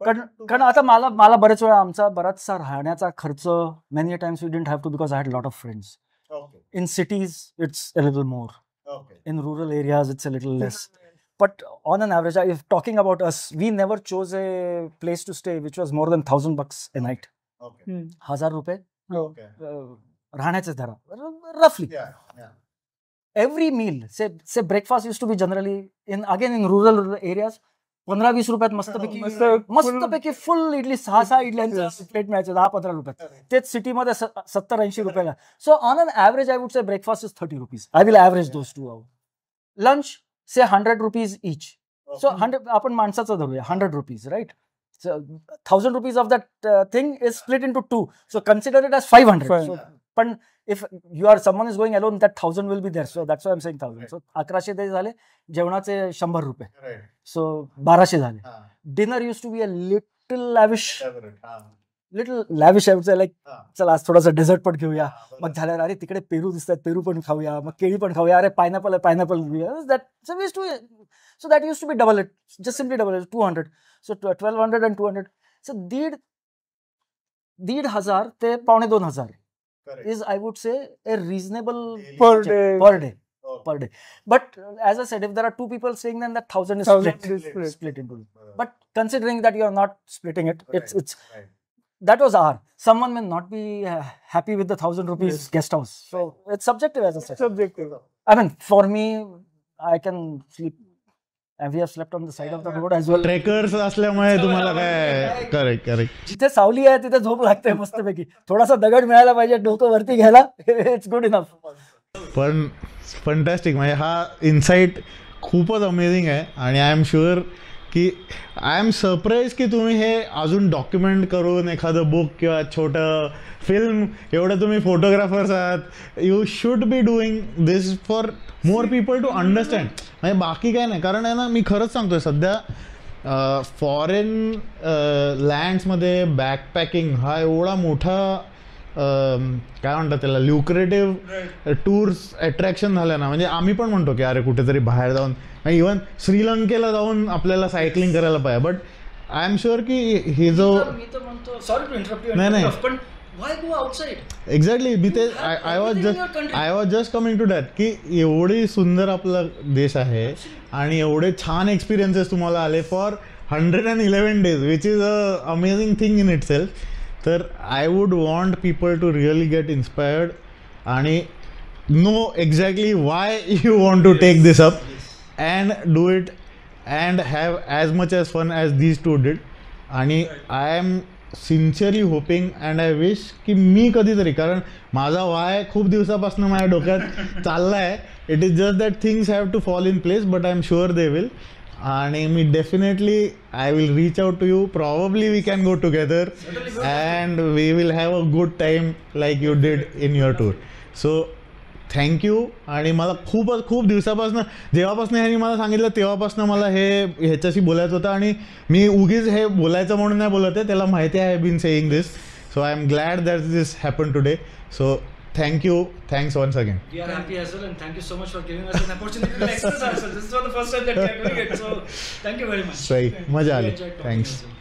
Speaker 2: But
Speaker 1: कारण आता मला बरेच वेळा आमचा बराचसा राहण्याचा खर्च many times we didn't have to, because I had lot of friends.
Speaker 2: Okay.
Speaker 1: In cities it's a little more,
Speaker 2: Okay.
Speaker 1: in rural areas it's a little less. But on an average, if talking about us, we never chose a place to stay which was more than $1,000 a night.
Speaker 2: Okay.
Speaker 1: 1,000 रुपये
Speaker 3: हो.
Speaker 2: Okay.
Speaker 1: राहण्याचे धरा, roughly.
Speaker 2: Yeah. Yeah.
Speaker 1: Every meal, say breakfast used to be generally in rural areas 15-20 रुपयात मस्तपैकी फुल idli, 6 इडल्यांचं plate मिळायचं 10-15 रुपयात. तेच सिटीमध्ये 70-80 रुपयाला. So on an average I would say breakfast is 30 rupees. I will average those 2 hours. Lunch say 100 rupees each. So 100 आपण माणसाचं धरूया, 100 rupees, right. 1,000 rupees of that thing is split into 2. So consider it as 500. So, पण if someone is going alone, that 1,000 will be there. So that's why I'm saying 1,000. So 1100 ते झाले. जेवणाचे 100 रुपये.
Speaker 2: Right.
Speaker 1: So 1200 झाले.
Speaker 2: हा.
Speaker 1: Dinner use to be a little lavish,
Speaker 2: Favorite. हा.
Speaker 1: I would say, like
Speaker 2: हा.
Speaker 1: चला आज थोडासा डेझर्ट पण घेऊया.
Speaker 2: हा, बरोबर.
Speaker 1: मग झाल्यावर अरे तिकडे पेरू दिसतात, पेरू पण खाऊया. मग केळी पण खाऊया. अरे पायनॅपल घेऊया. So that used to be double it, just simply double it, 200. So 1,200 and 200. So 1,500 ते 1,250.
Speaker 2: Correct.
Speaker 1: is, I would say, a reasonable
Speaker 3: Per
Speaker 1: check
Speaker 3: day.
Speaker 2: Oh,
Speaker 1: per day. But as I said, if there are 2 people staying, then that 1,000 is
Speaker 3: 1,000
Speaker 1: split,
Speaker 3: is split.
Speaker 1: split into.
Speaker 2: बरोबर.
Speaker 1: But considering that you are not splitting it,
Speaker 2: Right,
Speaker 1: it's
Speaker 2: right.
Speaker 1: that was our. Someone may not be happy with the 1,000 rupees
Speaker 3: Yes.
Speaker 1: guest house. So it's subjective, as I said.
Speaker 3: Subjective.
Speaker 1: I mean, for me, I can sleep. And we have slept on the side of the road as well.
Speaker 4: Trekkers असल्यामुळे तुम्हाला काय correct correct
Speaker 1: जिथे सावली आहे तिथे झोप लागते मस्तपैकी. थोडासा दगड मिळायला पाहिजे डोकं वरती घ्यायला. It's good enough.
Speaker 4: पण फंटॅस्टिक म्हणजे हा इन्साईट खूपच अमेझिंग आहे आणि आय एम शुअर की आय एम सरप्राईज की तुम्ही हे अजून डॉक्युमेंट करून एखादं बुक किंवा छोटं फिल्म एवढं तुम्ही फोटोग्राफर्स आहात. You should be doing this for more people to understand. म्हणजे बाकी काय नाही, कारण आहे ना मी खरंच सांगतोय सध्या फॉरेन लँड्समध्ये बॅकपॅकिंग हा एवढा मोठा काय म्हणतात त्याला ल्युक्रेटिव्ह टूर्स अट्रॅक्शन झालं ना. म्हणजे आम्ही पण म्हणतो की अरे कुठेतरी बाहेर जाऊन, इवन श्रीलंकेला जाऊन आपल्याला सायकलिंग करायला पाहिजे. बट आय एम शुअर की हे जो
Speaker 1: मी तर म्हणतो, सॉरी टू इंटरप्ट यू,
Speaker 4: नाही.
Speaker 1: पण why go outside?
Speaker 4: एक्झॅक्टली मी ते
Speaker 1: You have
Speaker 4: I was
Speaker 1: everything in your country.
Speaker 4: Just I was just coming to that की एवढी सुंदर आपला देश आहे आणि एवढे छान एक्सपिरियन्सेस तुम्हाला आले for 111 days which is a amazing thing इन इट सेल्फ. तर I would want people to really get inspired आणि know exactly why you want to take this up and do it and have as much as fun as these two did. आणि I am sincerely hoping and I wish की मी कधीतरी, कारण माझा Y खूप दिवसापासून माझ्या डोक्यात चालला आहे. It is just that things have to fall in place, but I am sure they will. आणि मी definitely I will reach out to you. Probably we can go together and we will have a good time like you did in your tour. So thank you. आणि मला खूप दिवसापासून, जेव्हापासून ह्यांनी मला सांगितलं तेव्हापासून मला ह्याच्याशी बोलायचं होतं. आणि मी उगीच हे बोलायचं म्हणून नाही बोलत आहे, त्याला माहिती आहे I been saying this. So I am glad that this happen today. So thank you. Thanks once again.
Speaker 1: We are happy as well, and thank you so much for giving us an opportunity to express ourselves. This is not the first time that we are doing it, so thank you very much.
Speaker 4: सही, मजा आली.
Speaker 1: We enjoyed talking
Speaker 4: thanks.
Speaker 1: as well.